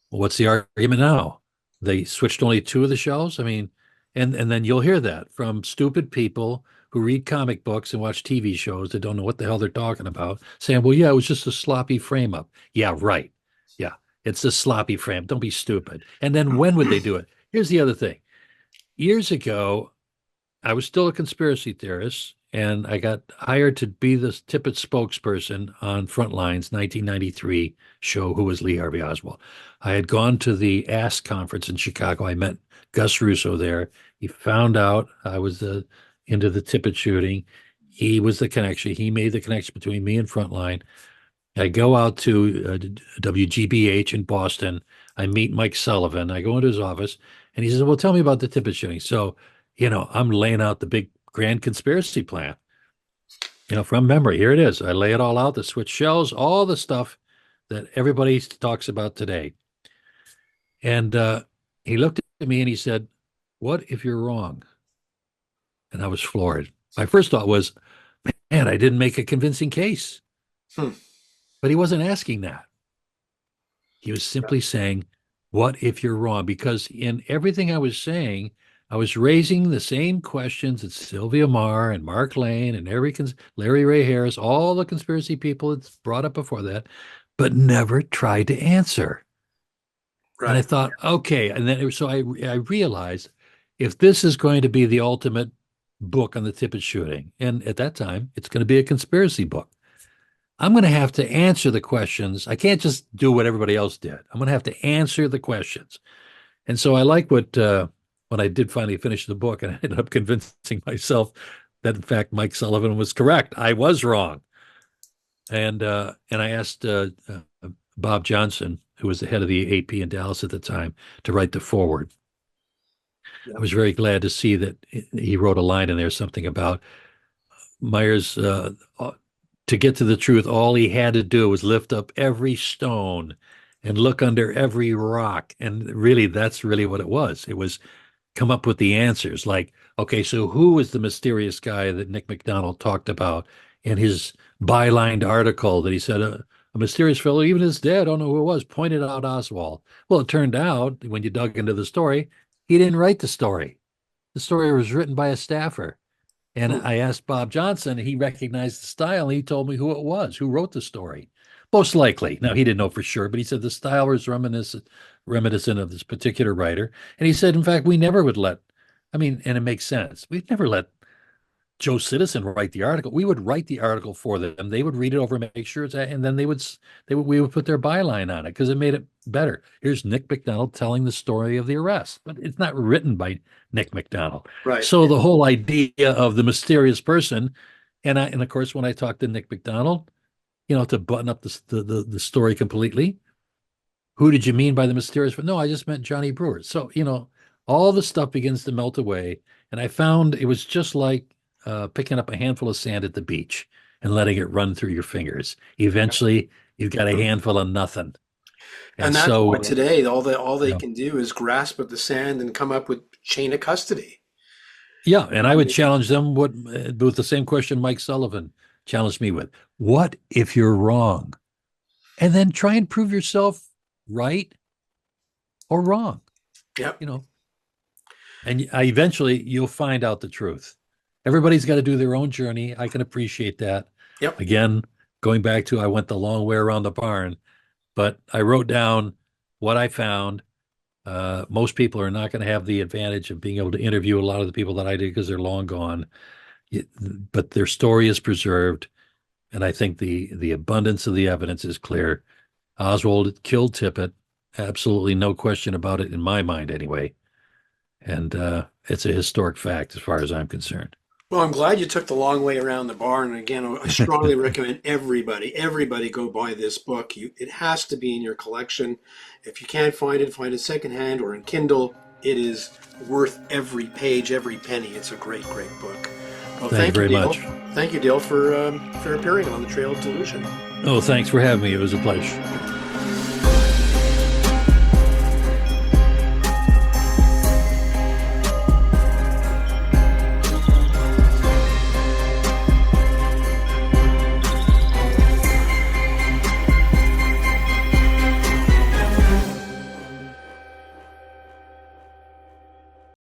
what's the argument now? They switched only 2 of the shells? I mean, and then you'll hear that from stupid people who read comic books and watch TV shows that don't know what the hell they're talking about, saying, well, yeah, it was just a sloppy frame up. Yeah, right. Yeah, it's a sloppy frame. Don't be stupid. And then when would they do it? Here's the other thing. Years ago, I was still a conspiracy theorist, and I got hired to be the Tippit spokesperson on Frontline's 1993 show, Who Was Lee Harvey Oswald. I had gone to the ASK conference in Chicago. I met Gus Russo there. He found out I was into the Tippit shooting. He was the connection. He made the connection between me and Frontline. I go out to WGBH in Boston. I meet Mike Sullivan. I go into his office, and he says, well, tell me about the Tippit shooting. So, I'm laying out the big grand conspiracy plan. from memory. Here it is. I lay it all out, the switch shells, all the stuff that everybody talks about today. And he looked at me and he said, "What if you're wrong?" And I was floored. My first thought was, man, I didn't make a convincing case. But he wasn't asking that. He was simply saying, what if you're wrong? Because in everything I was saying, I was raising the same questions that Sylvia Marr and Mark Lane and Larry Ray Harris, all the conspiracy people that's brought up before that, but never tried to answer. Right. And I thought, okay. And then so I realized if this is going to be the ultimate book on the Tippit shooting, and at that time, it's going to be a conspiracy book, I'm going to have to answer the questions. I can't just do what everybody else did. I'm going to have to answer the questions. And so I like when I did finally finish the book, and I ended up convincing myself that, in fact, Mike Sullivan was correct. I was wrong. And I asked Bob Johnson, who was the head of the AP in Dallas at the time, to write the foreword. I was very glad to see that he wrote a line in there, something about Myers, to get to the truth, all he had to do was lift up every stone and look under every rock. And really, that's really what it was. It was come up with the answers. Like, okay, so who was the mysterious guy that Nick McDonald talked about in his bylined article that he said, a mysterious fellow, even is dead, I don't know who it was, pointed out Oswald. Well, it turned out, when you dug into the story, he didn't write the story. The story was written by a staffer. And I asked Bob Johnson, he recognized the style, and he told me who it was, who wrote the story. Most likely. Now, he didn't know for sure, but he said the style was reminiscent of this particular writer. And he said, in fact, we never would and it makes sense. We'd never let Joe Citizen write the article. We would write the article for them. They would read it over and make sure it's, and then we would put their byline on it because it made it better. Here's Nick McDonald telling the story of the arrest, but it's not written by Nick McDonald. Right. So the whole idea of the mysterious person, and of course, when I talked to Nick McDonald, to button up the story completely, who did you mean by the mysterious? No, I just meant Johnny Brewer. So, all the stuff begins to melt away. And I found it was just like picking up a handful of sand at the beach and letting it run through your fingers. Eventually, you've got a handful of nothing. And that's why today, all they can do is grasp at the sand and come up with chain of custody. Yeah, and I would challenge them with the same question Mike Sullivan challenged me with. What if you're wrong? And then try and prove yourself right or wrong. Yep. And eventually you'll find out the truth. Everybody's got to do their own journey. I can appreciate that. Yep. Again, going back to I went the long way around the barn, but I wrote down what I found. Most people are not going to have the advantage of being able to interview a lot of the people that I did because they're long gone. But their story is preserved. And I think the abundance of the evidence is clear. Oswald killed Tippit. Absolutely no question about it in my mind anyway. And it's a historic fact as far as I'm concerned. Well, I'm glad you took the long way around the barn. And again, I strongly recommend everybody go buy this book. It has to be in your collection. If you can't find it secondhand or in Kindle. It is worth every page, every penny. It's a great, great book. Well, thank you very much. Thank you, Dale, for appearing on the Trail of Delusion. Oh, thanks for having me. It was a pleasure.